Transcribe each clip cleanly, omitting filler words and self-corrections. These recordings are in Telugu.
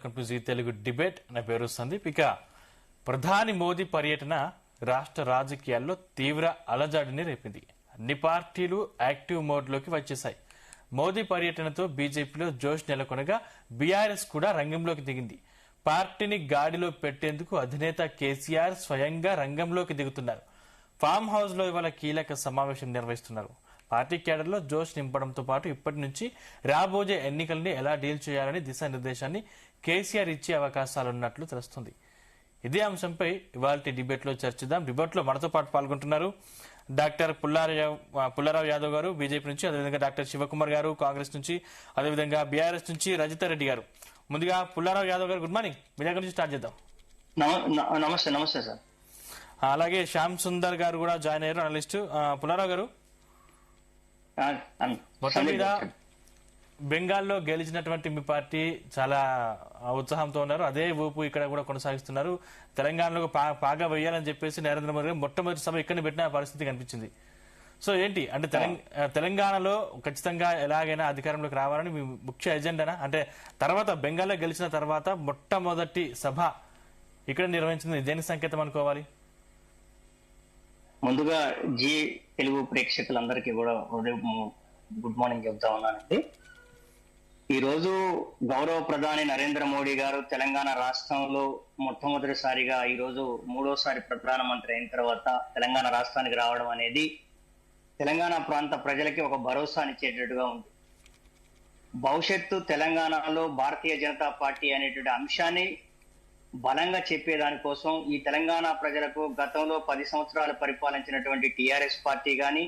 Welcome to Zee Telugu debate. నా పేరు సందీప్. ఇక ప్రధాని మోదీ పర్యటన రాష్ట్ర రాజకీయాల్లో తీవ్ర అలజడిని రేపింది. అన్ని పార్టీలు యాక్టివ్ మోడ్లోకి వచ్చేశాయి. మోదీ పర్యటనతో బీజేపీలో జోష్ నెలకొనగా బీఆర్ఎస్ కూడా రంగంలోకి దిగింది. పార్టీని గాడిలో పెట్టేందుకు అధినేత కేసీఆర్ స్వయంగా రంగంలోకి దిగుతున్నారు. ఫామ్ హౌస్ లో ఇవాళ కీలక సమావేశం నిర్వహిస్తున్నారు. పార్టీ కేడర్లో జోష్ నింపడంతో పాటు ఇప్పటి నుంచి రాబోయే ఎన్నికల్ని ఎలా డీల్ చేయాలని దిశానిర్దేశాన్ని కేసీఆర్ ఇచ్చే అవకాశాలున్నట్లు తెలుస్తుంది. ఇదే అంశంపై ఇవాళ డిబేట్ లో చర్చిద్దాం. డిబేట్ లో మనతో పాటు పాల్గొంటున్నారు డాక్టర్ పుల్లారావు యాదవ్ గారు బీజేపీ నుంచి, అదేవిధంగా డాక్టర్ శివకుమార్ గారు కాంగ్రెస్ నుంచి, అదేవిధంగా బీఆర్ఎస్ నుంచి రజితా రెడ్డి గారు. ముందుగా పుల్లారావు యాదవ్ గారు గుడ్ మార్నింగ్. మీ దగ్గర నుంచి స్టార్ట్ చేద్దాం. నమస్తే సార్. అలాగే శ్యామ్ సుందర్ గారు కూడా జాయిన్ అయ్యారు, అనలిస్ట్. పుల్లారావు గారు, మొత్తం మీద బెంగాల్లో గెలిచినటువంటి మీ పార్టీ చాలా ఉత్సాహంతో ఉన్నారు. అదే ఊపు ఇక్కడ కూడా కొనసాగిస్తున్నారు. తెలంగాణలో పాగా వేయాలని చెప్పేసి నరేంద్ర మోదీ మొట్టమొదటి సభ ఇక్కడ పెట్టిన పరిస్థితి కనిపించింది. సో ఏంటి అంటే తెలంగాణలో ఖచ్చితంగా ఎలాగైనా అధికారంలోకి రావాలని మీ ముఖ్య ఎజెండానా? అంటే తర్వాత బెంగాల్లో గెలిచిన తర్వాత మొట్టమొదటి సభ ఇక్కడ నిర్వహించింది దేనికి సంకేతం అనుకోవాలి? ముందుగా జీ తెలుగు ప్రేక్షకులందరికీ కూడా గుడ్ మార్నింగ్ చెప్తా ఉన్నానండి. ఈరోజు గౌరవ ప్రధాని నరేంద్ర మోడీ గారు తెలంగాణ రాష్ట్రంలో మొట్టమొదటిసారిగా ఈరోజు మూడోసారి ప్రధానమంత్రి అయిన తర్వాత తెలంగాణ రాష్ట్రానికి రావడం అనేది తెలంగాణ ప్రాంత ప్రజలకి ఒక భరోసానిచ్చేటట్టుగా ఉంది. భవిష్యత్తు తెలంగాణలో భారతీయ జనతా పార్టీ అనేటువంటి అంశాన్ని బలంగా చెప్పేదానికోసం ఈ తెలంగాణ ప్రజలకు గతంలో 10 సంవత్సరాలు పరిపాలించినటువంటి టీఆర్ఎస్ పార్టీ కానీ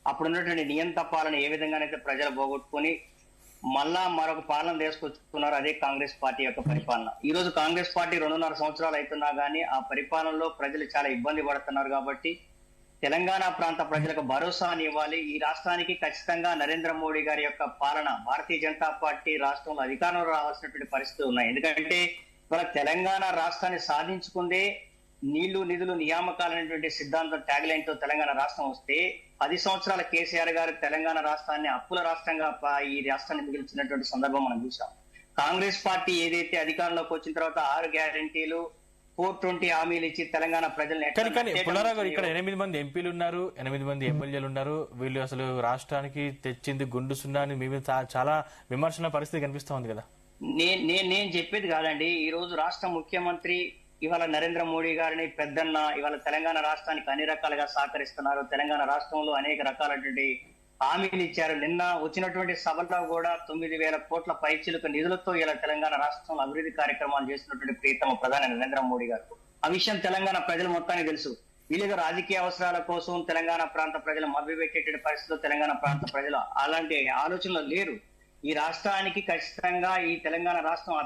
అప్పుడున్నటువంటి నియంత పాలన ఏ విధంగానైతే ప్రజలు పోగొట్టుకుని మళ్ళా మరొక పాలన తీసుకొచ్చుకున్నారు, అదే కాంగ్రెస్ పార్టీ యొక్క పరిపాలన. ఈ రోజు కాంగ్రెస్ పార్టీ 2.5 సంవత్సరాలు అవుతున్నా కానీ ఆ పరిపాలనలో ప్రజలు చాలా ఇబ్బంది పడుతున్నారు. కాబట్టి తెలంగాణ ప్రాంత ప్రజలకు భరోసాని ఇవ్వాలి. ఈ రాష్ట్రానికి ఖచ్చితంగా నరేంద్ర మోడీ గారి యొక్క పాలన, భారతీయ జనతా పార్టీ రాష్ట్రంలో అధికారంలో రావాల్సినటువంటి పరిస్థితులు ఉన్నాయి. ఎందుకంటే మన తెలంగాణ రాష్ట్రాన్ని సాధించుకుందే నీళ్లు నిధులు నియామకాలు అనేటువంటి సిద్ధాంతం ట్యాగ్ లైన్ తో తెలంగాణ రాష్ట్రం వస్తే 10 సంవత్సరాల కేసీఆర్ గారు తెలంగాణ రాష్ట్రాన్ని అప్పుల రాష్ట్రంగా ఈ రాష్ట్రాన్ని మిగిల్చినటువంటి సందర్భం మనం చూసాం. కాంగ్రెస్ పార్టీ ఏదైతే అధికారంలోకి వచ్చిన తర్వాత 6 గ్యారంటీలు 420 హామీలు ఇచ్చి తెలంగాణ ప్రజల్ని ఇక్కడ 8 మంది ఎంపీలు ఉన్నారు, 8 మంది ఎమ్మెల్యేలు ఉన్నారు. వీళ్ళు అసలు రాష్ట్రానికి తెచ్చింది గుండు సున్నా అని మీ మీద చాలా విమర్శల పరిస్థితి కనిపిస్తా ఉంది కదా. నేను చెప్పేది కాదండి. ఈ రోజు రాష్ట్ర ముఖ్యమంత్రి ఇవాళ నరేంద్ర మోడీ గారిని పెద్దన్న ఇవాళ తెలంగాణ రాష్ట్రానికి అన్ని రకాలుగా సహకరిస్తున్నారు. తెలంగాణ రాష్ట్రంలో అనేక రకాలైనటువంటి హామీలు ఇచ్చారు. నిన్న వచ్చినటువంటి సభలో కూడా 9,000 కోట్ల పైచిలుక నిధులతో ఇలా తెలంగాణ రాష్ట్రంలో అభివృద్ధి కార్యక్రమాలు చేస్తున్నటువంటి ప్రీతమ ప్రధాని నరేంద్ర మోడీ గారు. ఆ విషయం తెలంగాణ ప్రజలు మొత్తానికి తెలుసు. వీళ్ళ రాజకీయ అవసరాల కోసం తెలంగాణ ప్రాంత ప్రజలు మభ్యపెట్టేటువంటి పరిస్థితుల్లో తెలంగాణ ప్రాంత ప్రజలు అలాంటి ఆలోచనలు లేరు. ఈ రాష్ట్రానికి ఖచ్చితంగా ఈ తెలంగాణ రాష్ట్రం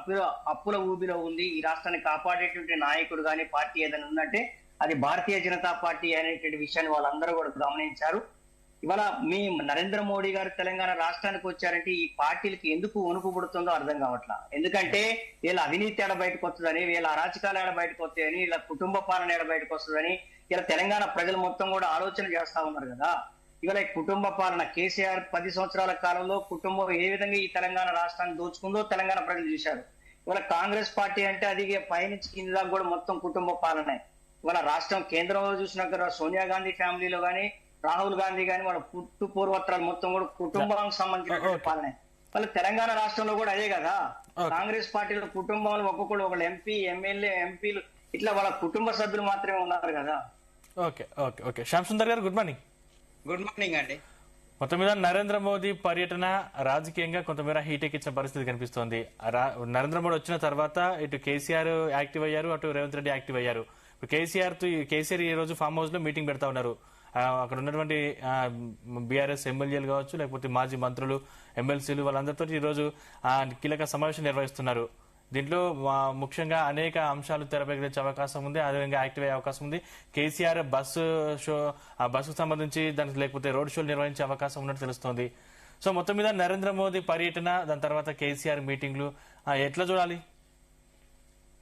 అప్పుల ఊబిలో ఉంది. ఈ రాష్ట్రాన్ని కాపాడేటువంటి నాయకుడు కానీ పార్టీ ఏదైనా ఉందంటే అది భారతీయ జనతా పార్టీ అనేటువంటి విషయాన్ని వాళ్ళందరూ కూడా గమనించారు. ఇవాళ మీ నరేంద్ర మోడీ గారు తెలంగాణ రాష్ట్రానికి వచ్చారంటే ఈ పార్టీలకి ఎందుకు వణుకు పుడుతుందో అర్థం కావట్లా. ఎందుకంటే వీళ్ళ అవినీతి ఏడ బయటకు వస్తుందని, వీళ్ళ అరాచకాలు ఏడ బయటకు వస్తాయని, వీళ్ళ కుటుంబ పాలన ఏడ బయటకు వస్తుందని ఇలా తెలంగాణ ప్రజలు మొత్తం కూడా ఆలోచన చేస్తా ఉన్నారు కదా. ఇవాళ కుటుంబ పాలన కేసీఆర్ 10 సంవత్సరాల కాలంలో కుటుంబం ఏ విధంగా ఈ తెలంగాణ రాష్ట్రాన్ని దోచుకుందో తెలంగాణ ప్రజలు చూశారు. ఇవాళ కాంగ్రెస్ పార్టీ అంటే అది పైనుంచి కింద దాకా కూడా మొత్తం కుటుంబ పాలనే. ఇవాళ రాష్ట్రం కేంద్రంలో చూసినాక సోనియా గాంధీ ఫ్యామిలీలో కానీ రాహుల్ గాంధీ కానీ వాళ్ళ పుట్టు పూర్వత్రాలు మొత్తం కూడా కుటుంబానికి సంబంధించిన పాలనే. వాళ్ళ తెలంగాణ రాష్ట్రంలో కూడా అదే కదా. కాంగ్రెస్ పార్టీలో కుటుంబంలో ఒక్కొక్కరు ఒకళ్ళు ఎంపీ ఎమ్మెల్యే ఎంపీలు ఇట్లా వాళ్ళ కుటుంబ సభ్యులు మాత్రమే ఉన్నారు కదా. Okay okay okay Shyam Sundar గారు గుడ్ మార్నింగ్. గుడ్ మార్నింగ్ అండి. మొత్తం మీద నరేంద్ర మోదీ పర్యటన రాజకీయంగా కొంతమేర హీట్ ఎక్కించిన పరిస్థితి కనిపిస్తోంది. నరేంద్ర మోడీ వచ్చిన తర్వాత ఇటు కేసీఆర్ యాక్టివ్ అయ్యారు, అటు రేవంత్ రెడ్డి యాక్టివ్ అయ్యారు. కేసీఆర్ ఈ రోజు ఫామ్ హౌస్ లో మీటింగ్ పెడతా ఉన్నారు. అక్కడ ఉన్నటువంటి బీఆర్ఎస్ ఎమ్మెల్యేలు కావచ్చు, లేకపోతే మాజీ మంత్రులు ఎమ్మెల్సీలు వాళ్ళందరితో ఈ రోజు కీలక సమావేశం నిర్వహిస్తున్నారు. దీంట్లో ముఖ్యంగా అనేక అంశాలు తెరపైకి అవకాశం ఉంది, అదేవిధంగా యాక్టివ్ అయ్యే అవకాశం ఉంది. కేసీఆర్ బస్సుకు సంబంధించి దానికి లేకపోతే రోడ్ షోలు నిర్వహించే అవకాశం ఉన్నట్టు తెలుస్తోంది. సో మొత్తం మీద నరేంద్ర మోదీ పర్యటన, దాని తర్వాత కేసీఆర్ మీటింగ్లు ఎట్లా చూడాలి?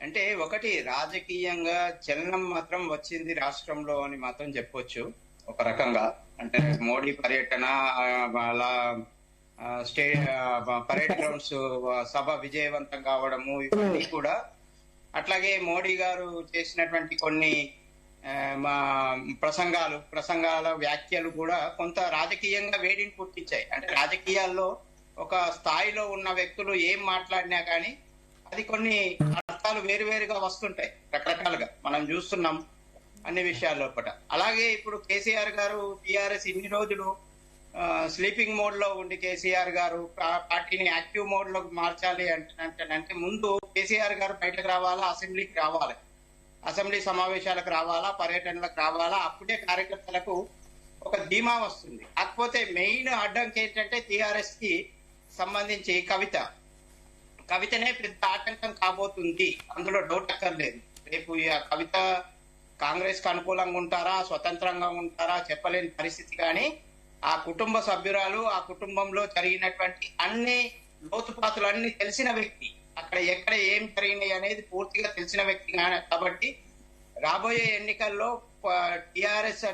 అంటే ఒకటి రాజకీయంగా చలనం మాత్రం వచ్చింది రాష్ట్రంలో అని మాత్రం చెప్పొచ్చు ఒక రకంగా. అంటే మోడీ పర్యటన అలా పరేడ్ గ్రౌండ్స్ సభ విజయవంతం కావడము ఇవన్నీ కూడా, అట్లాగే మోడీ గారు చేసినటువంటి కొన్ని మా ప్రసంగాల వ్యాఖ్యలు కూడా కొంత రాజకీయంగా వేడిని పుట్టించాయి. అంటే రాజకీయాల్లో ఒక స్థాయిలో ఉన్న వ్యక్తులు ఏం మాట్లాడినా కానీ అది కొన్ని అర్థాలు వేరువేరుగా వస్తుంటాయి, రకరకాలుగా మనం చూస్తున్నాం అన్ని విషయాల్లో కూడా. అలాగే ఇప్పుడు కేసీఆర్ గారు టీఆర్ఎస్ ఇన్ని రోజులు స్లీపింగ్ మోడ్ లో ఉండి కేసీఆర్ గారు పార్టీని యాక్టివ్ మోడ్ లోకి మార్చాలి అంటే ముందు కేసీఆర్ గారు బయటకు రావాలా, అసెంబ్లీకి రావాలి, అసెంబ్లీ సమావేశాలకు రావాలా, పర్యటనలకు రావాలా, అప్పుడే కార్యకర్తలకు ఒక ధీమా వస్తుంది. కాకపోతే మెయిన్ అడ్డంకి ఏంటంటే టీఆర్ఎస్ కి సంబంధించి కవితనే పెద్ద ఆటంకం కాబోతుంది, అందులో డౌట్ అక్కర్లేదు. రేపు ఈ కవిత కాంగ్రెస్ కి అనుకూలంగా ఉంటారా, స్వతంత్రంగా ఉంటారా చెప్పలేని పరిస్థితి. కానీ ఆ కుటుంబ సభ్యురాలు, ఆ కుటుంబంలో జరిగినటువంటి అన్ని లోతుపాతులు అన్ని తెలిసిన వ్యక్తి, అక్కడ ఎక్కడ ఏం జరిగినాయి అనేది పూర్తిగా తెలిసిన వ్యక్తి కాబట్టి రాబోయే ఎన్నికల్లో బీఆర్ఎస్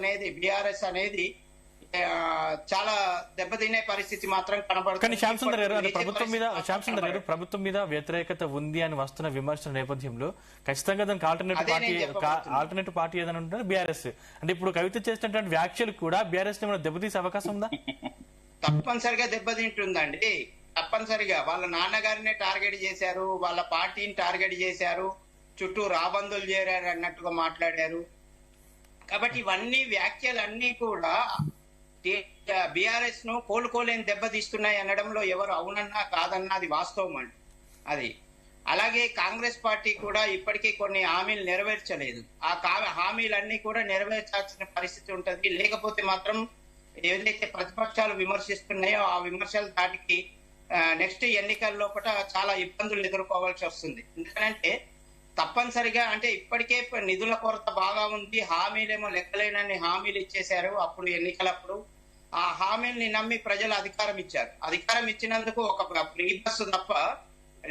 అనేది చాలా దెబ్బతినే పరిస్థితి మాత్రం కనబడుతుంది. కానీ శ్యామ్ సుందర్ గారు ప్రభుత్వం మీద వ్యతిరేకత ఉంది అని వస్తున్న విమర్శల నేపథ్యంలో ఖచ్చితంగా దానికి ఆల్టర్నేటివ్ పార్టీ ఏదైనా ఉంటారు బీఆర్ఎస్. అంటే ఇప్పుడు కవిత చేసినటువంటి వ్యాఖ్యలు కూడా బీఆర్ఎస్ దెబ్బతీసే అవకాశం ఉందా? తప్పనిసరిగా దెబ్బతింటుందండి. తప్పనిసరిగా వాళ్ళ నాన్నగారినే టార్గెట్ చేశారు, వాళ్ళ పార్టీని టార్గెట్ చేశారు, చుట్టూ రాబందులు చేరారు అన్నట్టుగా మాట్లాడారు. కాబట్టి ఇవన్నీ వ్యాఖ్యలన్నీ కూడా బీఆర్ఎస్ ను కోలుకోలేని దెబ్బతీస్తున్నాయి అనడంలో ఎవరు అవునన్నా కాదన్నా అది వాస్తవం అండి. అది అలాగే కాంగ్రెస్ పార్టీ కూడా ఇప్పటికీ కొన్ని హామీలు నెరవేర్చలేదు. ఆ హామీలన్నీ కూడా నెరవేర్చాల్సిన పరిస్థితి ఉంటది. లేకపోతే మాత్రం ఏదైతే ప్రతిపక్షాలు విమర్శిస్తున్నాయో ఆ విమర్శల దాటికి నెక్స్ట్ ఎన్నికల్లో కూడా చాలా ఇబ్బందులు ఎదుర్కోవాల్సి వస్తుంది. ఎందుకంటే తప్పనిసరిగా అంటే ఇప్పటికే నిధుల కొరత బాగా ఉంది, హామీలేమో లెక్కలేనని హామీలు ఇచ్చేశారు అప్పుడు ఎన్నికలప్పుడు. ఆ హామీల్ని నమ్మి ప్రజలు అధికారం ఇచ్చారు. అధికారం ఇచ్చినందుకు ఒక ఫ్రీ బస్సు తప్ప,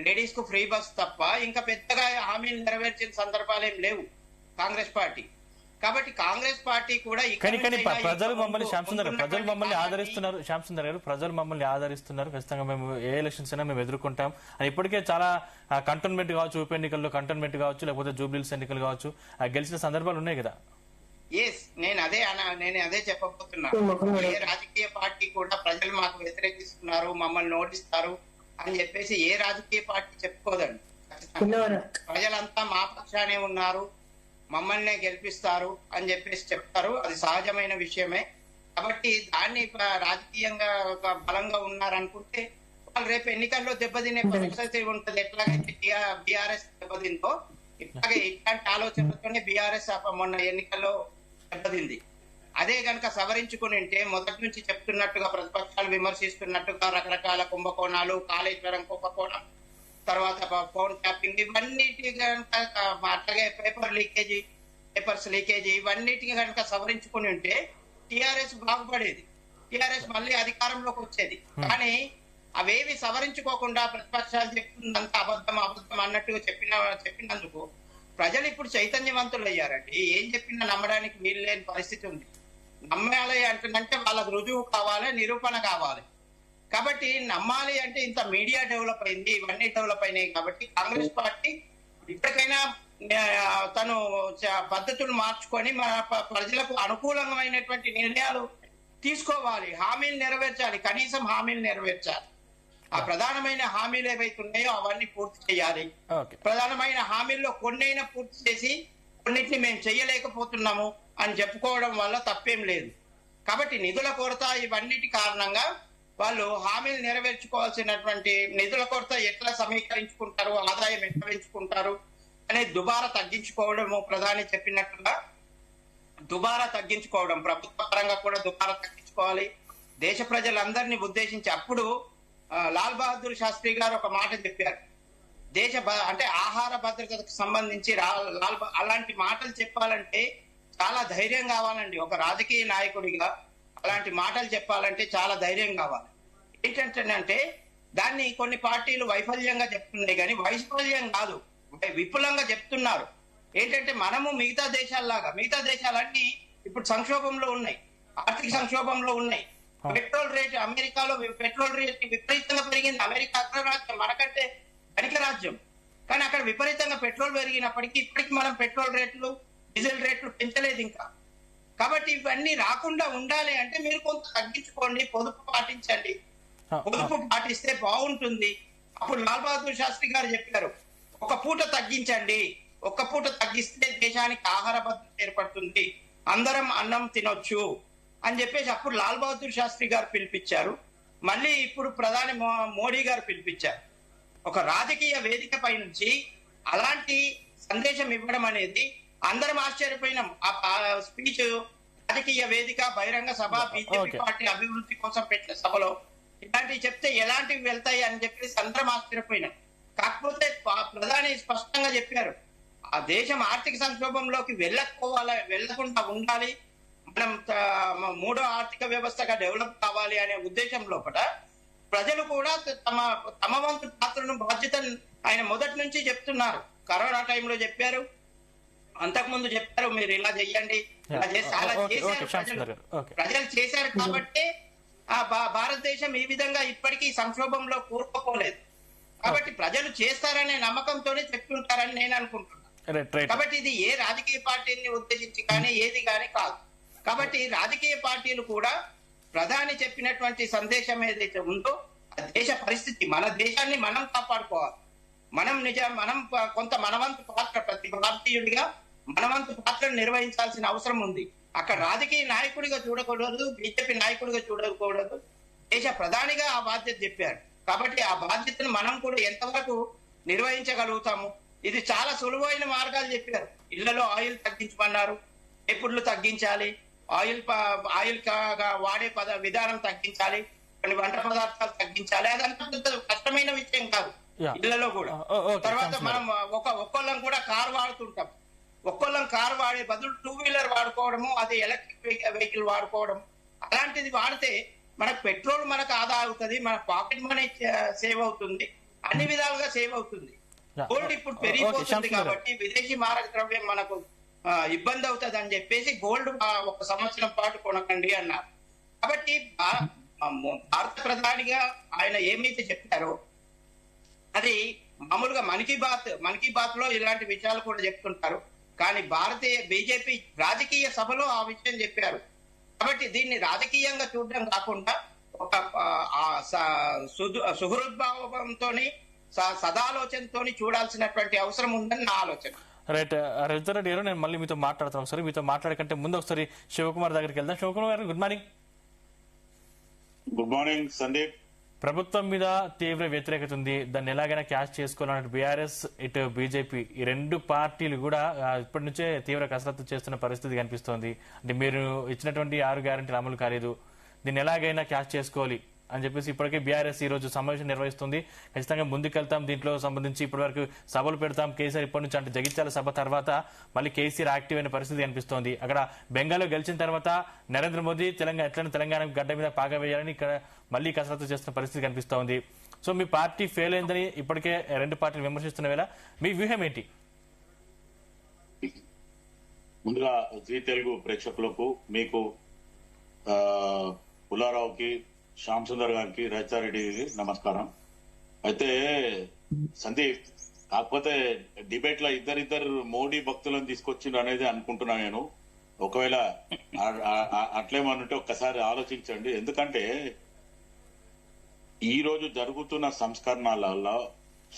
లేడీస్ కు ఫ్రీ బస్ తప్ప ఇంకా పెద్దగా హామీలు నెరవేర్చిన సందర్భాలేం లేవు కాంగ్రెస్ పార్టీ. కాబట్టి కాంగ్రెస్ పార్టీ కూడా ప్రజలు మమ్మల్ని ఆదరిస్తున్నారు. శ్యామ్ సుందర్ గారు, ప్రజలు మమ్మల్ని ఆదరిస్తున్నారు, ఖచ్చితంగా మేము ఏ ఎలక్షన్స్ అయినా మేము ఎదుర్కొంటాం అని ఇప్పటికే చాలా కంటోన్మెంట్ కావచ్చు, ఉప ఎన్నికల్లో కంటోన్మెంట్ కావచ్చు, లేకపోతే జూబ్లీస్ ఎన్నికలు కావచ్చు, గెలిచిన సందర్భాలు ఉన్నాయి కదా. నేను అదే చెప్పబోతున్నాను. ఏ రాజకీయ పార్టీ కూడా ప్రజలు మాకు వ్యతిరేకిస్తున్నారు, మమ్మల్ని నోటిస్తారు అని చెప్పేసి ఏ రాజకీయ పార్టీ చెప్పుకోదండి. ప్రజలంతా మా పక్షానే ఉన్నారు, మమ్మల్నే గెలిపిస్తారు అని చెప్పేసి చెప్తారు. అది సహజమైన విషయమే. కాబట్టి దాన్ని రాజకీయంగా బలంగా ఉన్నారనుకుంటే వాళ్ళు రేపు ఎన్నికల్లో దెబ్బతినే పరిస్థితి ఉంటది. ఎట్లాగైతే బీఆర్ఎస్ దెబ్బతిందో ఇట్లాంటి ఆలోచనలతోనే బీఆర్ఎస్ మొన్న ఎన్నికల్లో దెబ్బతింది. అదే గనక సవరించుకుని ఉంటే మొదటి నుంచి చెప్తున్నట్టుగా ప్రతిపక్షాలు విమర్శిస్తున్నట్టుగా రకరకాల కుంభకోణాలు, కాళేశ్వరం కుంభకోణం, తర్వాత ఫోన్ ట్యాపింగ్, ఇవన్నిటి కనుక అట్లాగే పేపర్స్ లీకేజీ ఇవన్నిటిని కనుక సవరించుకుని ఉంటే టీఆర్ఎస్ బాగుపడేది, టీఆర్ఎస్ మళ్ళీ అధికారంలోకి వచ్చేది. కానీ అవేవి సవరించుకోకుండా ప్రతిపక్షాలు చెప్తుందంతా అబద్ధం అన్నట్టుగా చెప్పినందుకు ప్రజలు ఇప్పుడు చైతన్యవంతులు అయ్యారండి. ఏం చెప్పినా నమ్మడానికి వీలు లేని పరిస్థితి ఉంది. నమ్మాలి అంటుందంటే వాళ్ళకు రుజువు కావాలి, నిరూపణ కావాలి. కాబట్టి నమ్మాలి అంటే ఇంత మీడియా డెవలప్ అయింది, ఇవన్నీ డెవలప్ అయినాయి. కాబట్టి కాంగ్రెస్ పార్టీ ఇప్పటికైనా తను పద్ధతులు మార్చుకొని మన ప్రజలకు అనుకూలమైనటువంటి నిర్ణయాలు తీసుకోవాలి, హామీలు నెరవేర్చాలి, కనీసం హామీలు నెరవేర్చాలి. ఆ ప్రధానమైన హామీలు ఏవైతే ఉన్నాయో అవన్నీ పూర్తి చేయాలి. ప్రధానమైన హామీల్లో కొన్నైనా పూర్తి చేసి కొన్నిటిని మేము చెయ్యలేకపోతున్నాము అని చెప్పుకోవడం వల్ల తప్పేం లేదు. కాబట్టి నిధుల కొరత ఇవన్నిటి కారణంగా వాళ్ళు హామీలు నెరవేర్చుకోవాల్సినటువంటి నిధుల కొరత ఎట్లా సమీకరించుకుంటారు, ఆదాయం ఎట్లా పెంచుకుంటారు అనే దుబారా తగ్గించుకోవడము, ప్రధాని చెప్పినట్టుగా దుబారా తగ్గించుకోవడం, ప్రభుత్వ పరంగా కూడా దుబారా తగ్గించుకోవాలి. దేశ ప్రజలందరినీ ఉద్దేశించి అప్పుడు లాల్ బహదూర్ శాస్త్రి గారు ఒక మాట చెప్పారు. అంటే ఆహార భద్రతకు సంబంధించి అలాంటి మాటలు చెప్పాలంటే చాలా ధైర్యం కావాలండి. ఒక రాజకీయ నాయకుడిగా అలాంటి మాటలు చెప్పాలంటే చాలా ధైర్యం కావాలి. ఏంటంటే దాన్ని కొన్ని పార్టీలు వైఫల్యంగా చెప్తున్నాయి, కానీ వైఫల్యం కాదు, విపులంగా చెప్తున్నారు. ఏంటంటే మనము మిగతా దేశాలన్నీ ఇప్పుడు సంక్షోభంలో ఉన్నాయి, ఆర్థిక సంక్షోభంలో ఉన్నాయి. పెట్రోల్ రేట్ అమెరికాలో పెట్రోల్ రేట్ విపరీతంగా పెరిగింది. అమెరికా అగ్రరాజ్యం, మనకంటే ధనిక రాజ్యం, కానీ అక్కడ విపరీతంగా పెట్రోల్ పెరిగినప్పటికీ ఇప్పటికి మనం పెట్రోల్ రేట్లు, డీజిల్ రేట్లు పెంచలేదు ఇంకా. కాబట్టి ఇవన్నీ రాకుండా ఉండాలి అంటే మీరు కొంత తగ్గించుకోండి, పొదుపు పాటించండి. పొదుపు పాటిస్తే బాగుంటుంది. అప్పుడు లాల్ బహదూర్ శాస్త్రి గారు చెప్పారు, ఒక పూట తగ్గించండి, ఒక్క పూట తగ్గిస్తే దేశానికి ఆహార భద్రత ఏర్పడుతుంది, అందరం అన్నం తినొచ్చు అని చెప్పేసి అప్పుడు లాల్ బహదూర్ శాస్త్రి గారు పిలిపించారు. మళ్ళీ ఇప్పుడు ప్రధాని మోడీ గారు పిలిపించారు. ఒక రాజకీయ వేదిక పై నుంచి అలాంటి సందేశం ఇవ్వడం అనేది అందరం ఆశ్చర్యపోయినాం. ఆ స్పీచ్ రాజకీయ వేదిక, బహిరంగ సభ, బీజేపీ పార్టీ అభివృద్ధి కోసం పెట్టిన సభలో ఇలాంటివి చెప్తే ఎలాంటివి వెళ్తాయి అని చెప్పేసి అందరం ఆశ్చర్యపోయినాం. కాకపోతే ప్రధాని స్పష్టంగా చెప్పారు, ఆ దేశం ఆర్థిక సంక్షోభంలోకి వెళ్లకుండా ఉండాలి, మనం మూడో ఆర్థిక వ్యవస్థగా డెవలప్ కావాలి అనే ఉద్దేశం లోపల ప్రజలు కూడా తమ వంతు పాత్రను, బాధ్యతను ఆయన మొదటి నుంచి చెప్తున్నారు. కరోనా టైంలో చెప్పారు, అంతకుముందు చెప్పారు, మీరు ఇలా చెయ్యండి, ఇలా చాలా చేశారు ప్రజలు చేశారు. కాబట్టి ఆ భారతదేశం ఈ విధంగా ఇప్పటికీ సంక్షోభంలో కూరుకుపోలేదు. కాబట్టి ప్రజలు చేస్తారనే నమ్మకంతోనే చెప్తుంటారని నేను అనుకుంటున్నాను. కాబట్టి ఇది ఏ రాజకీయ పార్టీని ఉద్దేశించి కానీ ఏది కానీ కాదు. కాబట్టి రాజకీయ పార్టీలు కూడా ప్రధాని చెప్పినటువంటి సందేశం ఏదైతే ఉందో దేశ పరిస్థితి, మన దేశాన్ని మనం కాపాడుకోవాలి. మనం కొంత మనవంతు పాత్ర, ప్రతి భారతీయుడిగా మనవంతు పాత్రను నిర్వహించాల్సిన అవసరం ఉంది. అక్కడ రాజకీయ నాయకుడిగా చూడకూడదు, బీజేపీ నాయకుడిగా చూడకూడదు, దేశ ప్రధానిగా ఆ బాధ్యత చెప్పారు. కాబట్టి ఆ బాధ్యతను మనం కూడా ఎంతవరకు నిర్వహించగలుగుతాము? ఇది చాలా సులువైన మార్గాలు చెప్పారు. ఇళ్లలో ఆయిల్ తగ్గించమన్నారు, ఎప్పుడులు తగ్గించాలి, ఆయిల్ వాడే విధానం తగ్గించాలి, కొన్ని వంట పదార్థాలు తగ్గించాలి. అదంతా కష్టమైన విషయం కాదు. ఇళ్లలో కూడా తర్వాత మనం ఒక్కొల్లం కూడా కారు వాడుతుంటాం. ఒక్కొల్లం కారు వాడే బదులు 2 వీలర్ వాడుకోవడము, అది ఎలక్ట్రిక్ వెహికల్ వాడుకోవడం, అలాంటిది వాడితే మనకు పెట్రోల్ మనకు ఆదా అవుతుంది, మన పాకెట్ మనీ సేవ్ అవుతుంది, అన్ని విధాలుగా సేవ్ అవుతుంది. గోల్డ్ ఇప్పుడు పెరిగిపోతుంది కాబట్టి విదేశీ మారక ద్రవ్యం మనకు ఇబ్బంది అవుతుంది అని చెప్పేసి గోల్డ్ 1 సంవత్సరం పాటు కొనకండి అన్నారు. కాబట్టి భారత ప్రధానిగా ఆయన ఏమైతే చెప్పారో అది మామూలుగా మన్ కీ బాత్ లో ఇలాంటి విషయాలు కూడా చెప్తుంటారు, కానీ భారతీయ బీజేపీ రాజకీయ సభలో ఆ విషయం చెప్పారు. కాబట్టి దీన్ని రాజకీయంగా చూడడం కాకుండా ఒక సుహృద్భావంతో, సదాలోచనతో చూడాల్సినటువంటి అవసరం ఉందని నా ఆలోచన. రైట్ రవిచంద్ర గారు, నేను మళ్ళీ మీతో మాట్లాడతాను. ఒకసారి మీతో మాట్లాడకంటే ముందు ఒకసారి శివకుమార్ దగ్గరికి వెళ్దాం. శివకుమార్ గారు, good morning. Good morning Sandeep. ప్రభుత్వం మీద తీవ్ర వ్యతిరేకత ఉంది, దాన్ని ఎలాగైనా క్యాష్ చేసుకోవాలన్నట్టు బీఆర్ఎస్, ఇటు బీజేపీ, ఈ 2 పార్టీలు కూడా ఇప్పటి నుంచే తీవ్ర కసరత్తు చేస్తున్న పరిస్థితి కనిపిస్తోంది. అంటే మీరు ఇచ్చినటువంటి 6 గ్యారెంటీలు అమలు కాలేదు, దీన్ని ఎలాగైనా క్యాష్ చేసుకోవాలి అని చెప్పేసి ఇప్పటికే బీఆర్ఎస్ ఈ రోజు సమావేశం నిర్వహిస్తుంది. ఖచ్చితంగా ముందుకెళ్తాం, దీంట్లో సంబంధించి ఇప్పటి వరకు సభలు పెడతాం. కేసీఆర్ ఇప్పటి నుంచి, అంటే జగిత్యాల సభ తర్వాత మళ్ళీ కేసీఆర్ యాక్టివ్ అయిన పరిస్థితి కనిపిస్తోంది. అక్కడ బెంగాల్లో గెలిచిన తర్వాత నరేంద్ర మోదీ తెలంగాణ గడ్డ మీద పాగా వేయాలని ఇక్కడ మళ్ళీ కసరత్తు చేస్తున్న పరిస్థితి కనిపిస్తోంది. సో మీ పార్టీ ఫెయిల్ అయిందని ఇప్పటికే 2 పార్టీలు విమర్శిస్తున్న వేళ మీ వ్యూహం ఏంటి? ముందుగా జీ తెలుగు ప్రేక్షకులకు, మీకు పుల్లారావుకి, శ్యామ్ సుందర్ గారికి, రైతారెడ్డికి నమస్కారం. అయితే సందీప్, కాకపోతే డిబేట్ లో ఇద్దరిద్దరు మోడీ భక్తులను తీసుకొచ్చిండ్రు అనేది అనుకుంటున్నా నేను. ఒకవేళ అట్లేమనుంటే ఒక్కసారి ఆలోచించండి. ఎందుకంటే ఈ రోజు జరుగుతున్న సంస్కరణలలో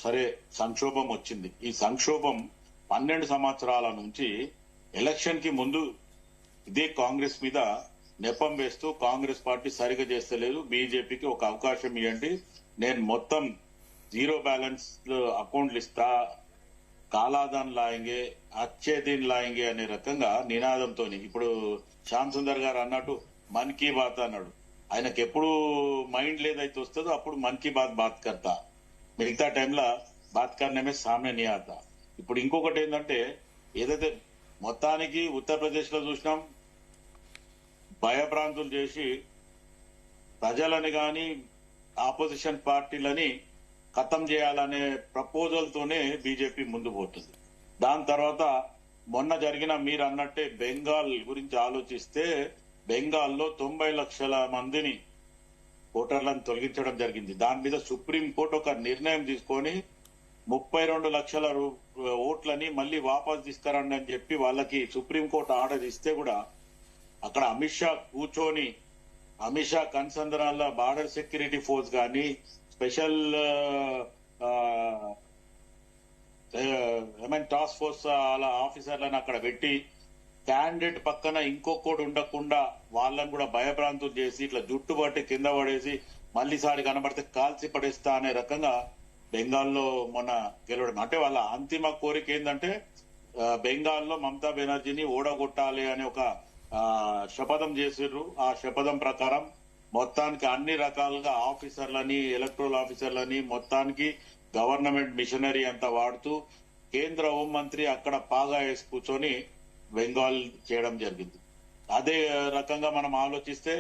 సరే సంక్షోభం వచ్చింది. ఈ సంక్షోభం 12 సంవత్సరాల నుంచి ఎలక్షన్ కి ముందు ఇదే కాంగ్రెస్ మీద నెపం వేస్తూ కాంగ్రెస్ పార్టీ సరిగా చేస్తలేదు, బీజేపీకి ఒక అవకాశం ఇవ్వండి, నేను మొత్తం 0 బ్యాలెన్స్ అకౌంట్లు ఇస్తా, కాలాదాన్ లాయంగే, అచ్చే దీన్ లాయంగే అనే రకంగా నినాదంతో, ఇప్పుడు శ్యామ్ సుందర్ గారు అన్నట్టు మన్ కీ బాత్ అన్నాడు. ఆయనకు ఎప్పుడు మైండ్ లేదైతే వస్తుందో అప్పుడు మన్ కీ బాత్ కర్తా, మిగతా టైంలో బాత్ కర్నే సామ్నే నీ ఆతా. ఇప్పుడు ఇంకొకటి ఏంటంటే, ఏదైతే మొత్తానికి ఉత్తరప్రదేశ్ లో చూసినాం, భయభ్రాంతులు చేసి ప్రజలని గాని ఆపోజిషన్ పార్టీలని ఖతం చేయాలనే ప్రపోజల్ తోనే బీజేపీ ముందు పోతుంది. దాని తర్వాత మొన్న జరిగిన మీరు అన్నట్టే బెంగాల్ గురించి ఆలోచిస్తే, బెంగాల్లో 90 లక్షల మందిని ఓటర్లను తొలగించడం జరిగింది. దాని మీద సుప్రీం కోర్టు ఒక నిర్ణయం తీసుకొని 32 లక్షల ఓట్లని మళ్ళీ వాపస్ తీసుకురండి అని చెప్పి వాళ్ళకి సుప్రీంకోర్టు ఆర్డర్ ఇస్తే కూడా అక్కడ అమిత్ షా కూర్చొని అమిత్ షా కన్సందరాల బార్డర్ సెక్యూరిటీ ఫోర్స్ కానీ స్పెషల్ టాస్క్ ఫోర్స్ అలా ఆఫీసర్లను అక్కడ పెట్టి క్యాండిడేట్ పక్కన ఇంకొకటి ఉండకుండా వాళ్ళని కూడా భయభ్రాంతులు చేసి ఇట్లా జుట్టు పట్టి కింద పడేసి మళ్ళీసారి కనబడితే కాల్చి పడేస్తా అనే రకంగా బెంగాల్లో మొన్న గెలవడం. అంటే వాళ్ళ అంతిమ కోరిక ఏంటంటే బెంగాల్లో మమతా బెనర్జీని ఓడగొట్టాలి అనే ఒక శపథం చేసిర్రు. ఆ శపథం ప్రకారం మొత్తానికి అన్ని రకాలుగా ఆఫీసర్లని ఎలక్ట్రల్ ఆఫీసర్లని మొత్తానికి గవర్నమెంట్ మిషనరీ అంతా వాడుతూ కేంద్ర హోంమంత్రి అక్కడ పాగా వేసి కూర్చొని బెంగాల్ చేయడం జరిగింది. అదే రకంగా మనం ఆలోచిస్తే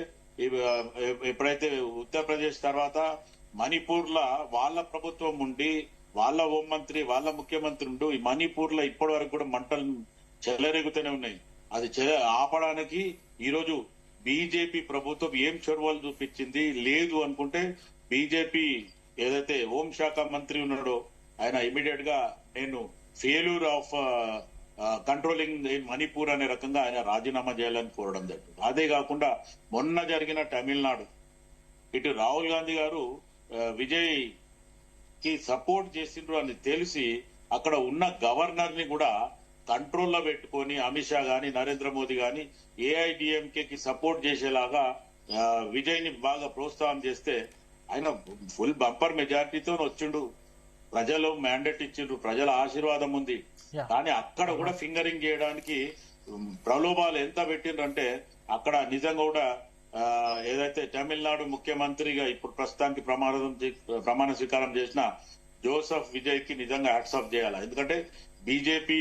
ఎప్పుడైతే ఉత్తరప్రదేశ్ తర్వాత మణిపూర్ లా వాళ్ళ ప్రభుత్వం ఉండి వాళ్ళ హోంమంత్రి వాళ్ళ ముఖ్యమంత్రి ఉంటూ ఈ మణిపూర్ లో ఇప్పటి వరకు కూడా మంటలు చెలరేగుతూనే ఉన్నాయి. అది ఆపడానికి ఈరోజు బీజేపీ ప్రభుత్వం ఏం చొరవలు చూపించింది లేదు అనుకుంటే బీజేపీ ఏదైతే హోంశాఖ మంత్రి ఉన్నాడో ఆయన ఇమీడియట్ గా నేను ఫెయిల్యూర్ ఆఫ్ కంట్రోలింగ్ మణిపూర్ అనే రకంగా ఆయన రాజీనామా చేయాలని కోరడం జరిగింది. అదే కాకుండా మొన్న జరిగిన తమిళనాడు ఇటు రాహుల్ గాంధీ గారు విజయ్ కి సపోర్ట్ చేసిండ్రు అని తెలిసి అక్కడ ఉన్న గవర్నర్ ని కూడా కంట్రోల్లో పెట్టుకొని అమిత్ షా గాని నరేంద్ర మోదీ గాని ఏఐడిఎంకే సపోర్ట్ చేసేలాగా విజయ్ ని బాగా ప్రోత్సాహం చేస్తే ఆయన ఫుల్ బంపర్ మెజారిటీతో వచ్చిండు. ప్రజలు మ్యాండేట్ ఇచ్చిండ్రు, ప్రజల ఆశీర్వాదం ఉంది. కానీ అక్కడ కూడా ఫింగరింగ్ చేయడానికి ప్రలోభాలు ఎంత పెట్టిండ్రంటే అక్కడ నిజంగా కూడా ఏదైతే తమిళనాడు ముఖ్యమంత్రిగా ఇప్పుడు ప్రస్తుతానికి ప్రమాణ స్వీకారం చేసిన జోసెఫ్ విజయ్ కి నిజంగా హ్యాట్స్ ఆఫ్ చేయాలి. ఎందుకంటే బీజేపీ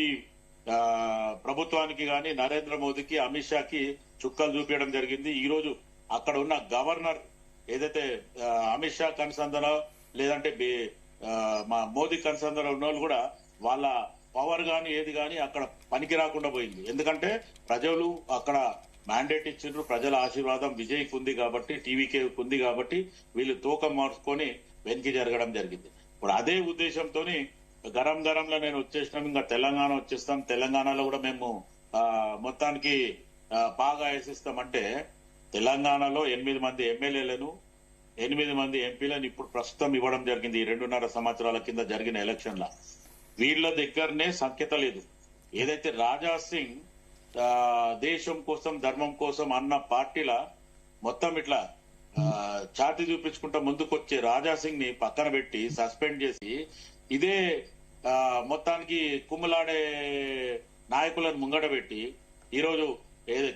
ప్రభుత్వానికి గాని నరేంద్ర మోదీకి అమిత్ షాకి చుక్కలు చూపించడం జరిగింది. ఈ రోజు అక్కడ ఉన్న గవర్నర్ ఏదైతే అమిత్ షా కన్సందన లేదంటే మా మోదీ కన్సందన ఉన్న వాళ్ళు కూడా వాళ్ళ పవర్ గాని ఏది గాని అక్కడ పనికి రాకుండా పోయింది. ఎందుకంటే ప్రజలు అక్కడ మ్యాండేట్ ఇచ్చిండ్రు, ప్రజల ఆశీర్వాదం విజయ్కి ఉంది కాబట్టి టీవీకే ఉంది కాబట్టి వీళ్ళు తూకం మార్చుకొని వెనక్కి జరగడం జరిగింది. ఇప్పుడు అదే ఉద్దేశంతోని గరంలో నేను వచ్చేసినాం, ఇంకా తెలంగాణ వచ్చేస్తాం, తెలంగాణలో కూడా మేము మొత్తానికి బాగా వేసిస్తామంటే తెలంగాణలో 8 మంది ఎమ్మెల్యేలను 8 మంది ఎంపీలను ఇప్పుడు ప్రస్తుతం ఇవ్వడం జరిగింది. ఈ 2.5 సంవత్సరాల కింద జరిగిన ఎలక్షన్ లా వీళ్ళ దగ్గరనే సంఖ్యత లేదు. ఏదైతే రాజా సింగ్ దేశం కోసం ధర్మం కోసం అన్న పార్టీల మొత్తం ఇట్లా ఛాతీ చూపించుకుంటా ముందుకొచ్చే రాజా సింగ్ ని పక్కన పెట్టి సస్పెండ్ చేసి ఇదే మొత్తానికి కుమ్ములాడే నాయకులను ముంగడ పెట్టి ఈరోజు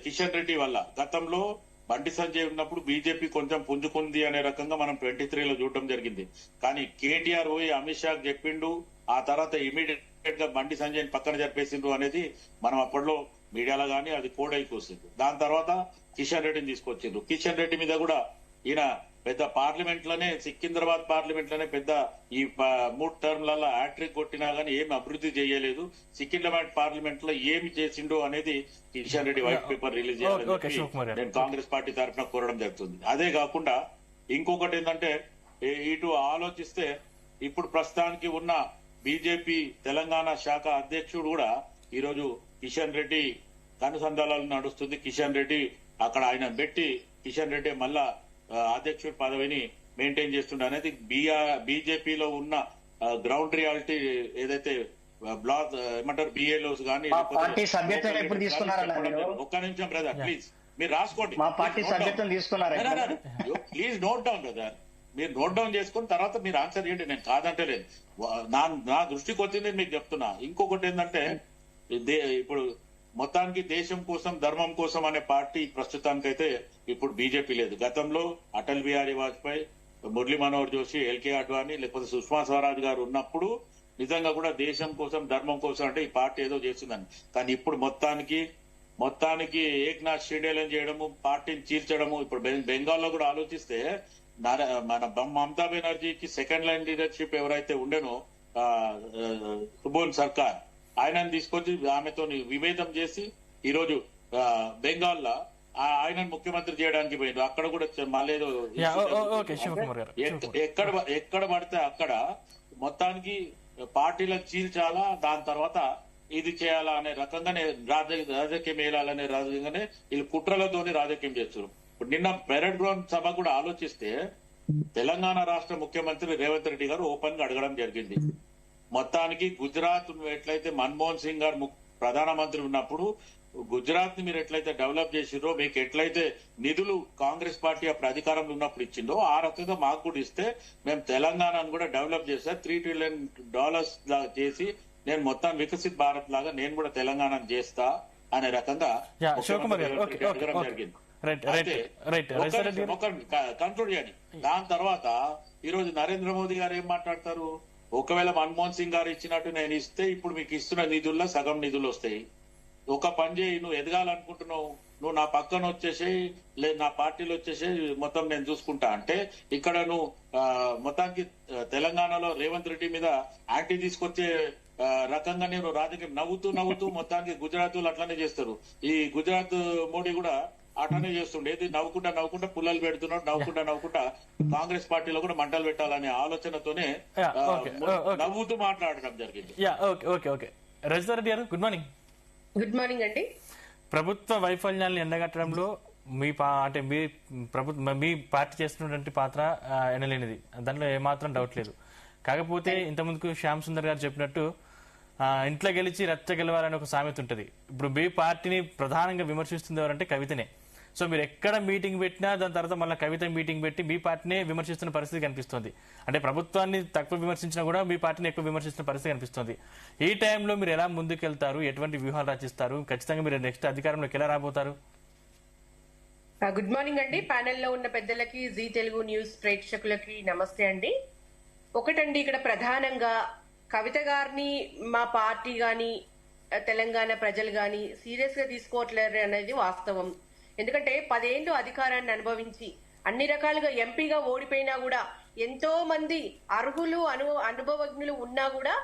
కిషన్ రెడ్డి వల్ల గతంలో బండి సంజయ్ ఉన్నప్పుడు బీజేపీ కొంచెం పుంజుకుంది అనే రకంగా మనం 23లో చూడడం జరిగింది. కానీ కేటీఆర్ పోయి అమిత్ షాకి చెప్పిండు, ఆ తర్వాత ఇమీడియట్ గా బండి సంజయ్ పక్కన జరిపేసిండ్రు అనేది మనం అప్పట్లో మీడియాలో గానీ అది కోడై కూసిండ్రు. దాని తర్వాత కిషన్ రెడ్డిని తీసుకొచ్చిండ్రు. కిషన్ రెడ్డి మీద కూడా ఈయన పెద్ద పార్లమెంట్ లోనే సికింద్రాబాద్ పార్లమెంట్ లోనే పెద్ద ఈ 3 టర్మ్లలో హ్యాట్రిక్ కొట్టినా గానీ ఏమి అభివృద్ధి చేయలేదు. సికింద్రాబాద్ పార్లమెంట్ లో ఏమి చేసిండో అనేది Kishan Reddy white paper release చేయాలని నేను కాంగ్రెస్ పార్టీ తరఫున కోరడం జరుగుతుంది. అదే కాకుండా ఇంకొకటి ఏంటంటే ఇటు ఆలోచిస్తే ఇప్పుడు ప్రస్తుతానికి ఉన్న బీజేపీ తెలంగాణ శాఖ అధ్యక్షుడు కూడా ఈరోజు కిషన్ రెడ్డి కనుసంధానాలు నడుస్తుంది. కిషన్ రెడ్డి అక్కడ ఆయన పెట్టి కిషన్ రెడ్డి మళ్ళా అధ్యక్షుడి పదవిని మెయింటైన్ చేస్తుండే అనేది బీజేపీలో ఉన్న గ్రౌండ్ రియాలిటీ ఏదైతే బ్లాక్ ఏమంటారు బిఏలోస్ కానీ పార్టీ సభ్యత్వం ఎప్పుడు తీసుకున్నారన్న? ఒక్క నిమిషం బ్రదర్ ప్లీజ్ మీరు రాసుకోండి. మా పార్టీ సభ్యత్వం తీసుకున్నారా? ప్లీజ్ నోట్ డౌన్ బ్రదర్, మీరు నోట్ డౌన్ చేసుకుని తర్వాత మీరు ఆన్సర్ చేయండి. నేను కాదంటే లేదు, నా దృష్టికి వచ్చింది మీకు చెప్తున్నా. ఇంకొకటి ఏంటంటే ఇప్పుడు మొత్తానికి దేశం కోసం ధర్మం కోసం అనే పార్టీ ప్రస్తుతానికైతే ఇప్పుడు బీజేపీ లేదు. గతంలో అటల్ బిహారీ వాజ్పేయి, మురళీ మనోహర్ జోషి, ఎల్కే అడ్వాణి లేకపోతే సుష్మా స్వరాజ్ గారు ఉన్నప్పుడు నిజంగా కూడా దేశం కోసం ధర్మం కోసం అంటే ఈ పార్టీ ఏదో చేస్తుందని. కానీ ఇప్పుడు మొత్తానికి ఏక్నాథ్ షిండేలను చేయడము, పార్టీని చీల్చడము. ఇప్పుడు బెంగాల్లో కూడా ఆలోచిస్తే మన మమతా బెనర్జీకి సెకండ్ లైన్ లీడర్షిప్ ఎవరైతే ఉండేనో సుబోన్ సర్కార్, ఆయనను తీసుకొచ్చి ఆమెతో విభేదం చేసి ఈరోజు బెంగాల్లో ఆయన ముఖ్యమంత్రి చేయడానికి పోయిండు. అక్కడ కూడా మళ్ళీ ఏదో ఓకే శివకుమార్ గారు, ఎక్కడ పడితే అక్కడ మొత్తానికి పార్టీలకు చీల్చాలా, దాని తర్వాత ఇది చేయాలా అనే రకంగానే రాజకీయం వేయాలనే రకంగానే వీళ్ళు కుట్రలతోని రాజకీయం చేస్తున్నారు. ఇప్పుడు నిన్న పెరడ్ గ్రౌండ్ సభ కూడా ఆలోచిస్తే తెలంగాణ రాష్ట్ర ముఖ్యమంత్రి రేవంత్ రెడ్డి గారు ఓపెన్ గా అడగడం జరిగింది. మొత్తానికి గుజరాత్ ఎట్లయితే మన్మోహన్ సింగ్ గారు ప్రధానమంత్రి ఉన్నప్పుడు గుజరాత్ ని మీరు ఎట్లయితే డెవలప్ చేసిరో, మీకు ఎట్లయితే నిధులు కాంగ్రెస్ పార్టీ అప్పుడు అధికారంలో ఉన్నప్పుడు ఇచ్చిందో ఆ రకంగా మాకు కూడా ఇస్తే మేము తెలంగాణను కూడా డెవలప్ చేస్తే $3 ట్రిలియన్ లాగా చేసి నేను మొత్తం వికసిత్ భారత్ లాగా నేను కూడా తెలంగాణను చేస్తా అనే రకంగా జరిగింది. కంక్లూడ్ చేయండి. దాని తర్వాత ఈ రోజు నరేంద్ర మోదీ గారు ఏం మాట్లాడతారు, ఒకవేళ మన్మోహన్ సింగ్ గారు ఇచ్చినట్టు నేను ఇస్తే ఇప్పుడు మీకు ఇస్తున్న నిధుల్లో సగం నిధులు వస్తాయి, ఒక పని చేయి, నువ్వు ఎదగాలనుకుంటున్నావు, నువ్వు నా పక్కన వచ్చేసేయి, లేదు నా పార్టీలో వచ్చేసేయి, మొత్తం నేను చూసుకుంటా అంటే ఇక్కడ నువ్వు మొత్తానికి తెలంగాణలో రేవంత్ రెడ్డి మీద యాంటీ తీసుకొచ్చే రకంగా నేను రాజకీయం నవ్వుతూ మొత్తానికి గుజరాత్ అట్లనే చేస్తారు. ఈ గుజరాత్ మోడీ కూడా అట్లనే చేస్తుండే, ఏది నవ్వుకుంటా పుల్లలు పెడుతున్నాడు, నవ్వుకుంటా కాంగ్రెస్ పార్టీలో కూడా మంటలు పెట్టాలనే ఆలోచనతోనే నవ్వుతూ మాట్లాడడం జరిగింది. రజితారెడ్డి గారు, గుడ్ మార్నింగ్. గుడ్ మార్నింగ్ అండి. ప్రభుత్వ వైఫల్యాలను ఎండగట్టడంలో మీ మీ పార్టీ చేస్తున్నటువంటి పాత్ర ఎనలేనిది, దాంట్లో ఏమాత్రం డౌట్ లేదు. కాకపోతే ఇంతకుముందుకు శ్యామ్ సుందర్ గారు చెప్పినట్టు ఇంట్లో గెలిచి రచ్చ గెలవాలని ఒక సామెత ఉంటుంది. ఇప్పుడు మీ పార్టీని ప్రధానంగా విమర్శిస్తుంది ఎవరంటే కవితనే. సో మీరు ఎక్కడ మీటింగ్ పెట్టినా దాని తర్వాత మళ్ళీ కవిత మీటింగ్ పెట్టి మీ పార్టీనే విమర్శిస్తున్న పరిస్థితి కనిపిస్తుంది. అంటే ప్రభుత్వాన్ని తక్కువ విమర్శించినా కూడా మీ పార్టీని ఎక్కువ విమర్శిస్తున్న పరిస్థితి కనిపిస్తుంది. ఈ టైంలో మీరు ఎలా ముందుకెళ్తారు, ఎటువంటి వ్యూహాలు రచిస్తారు, ఖచ్చితంగా మీరు నెక్స్ట్ అధికారంలోకి ఎలా రాబోతారు? గుడ్ మార్నింగ్ అండి. ప్యానెల్లో ఉన్న పెద్దలకి, జీ తెలుగు న్యూస్ ప్రేక్షకులకి నమస్తే అండి. ఒకటండి, ఇక్కడ ప్రధానంగా కవిత గారిని మా పార్టీ గాని తెలంగాణ ప్రజలు గాని సీరియస్ గా తీసుకోవట్లేరు అనేది వాస్తవం. ఎందుకంటే 10 ఏళ్లు అధికారాన్ని అనుభవించి అన్ని రకాలుగా ఎంపీగా ఓడిపోయినా కూడా ఎంతో మంది అర్హులు అనుభవజ్ఞులు ఉన్నా కూడా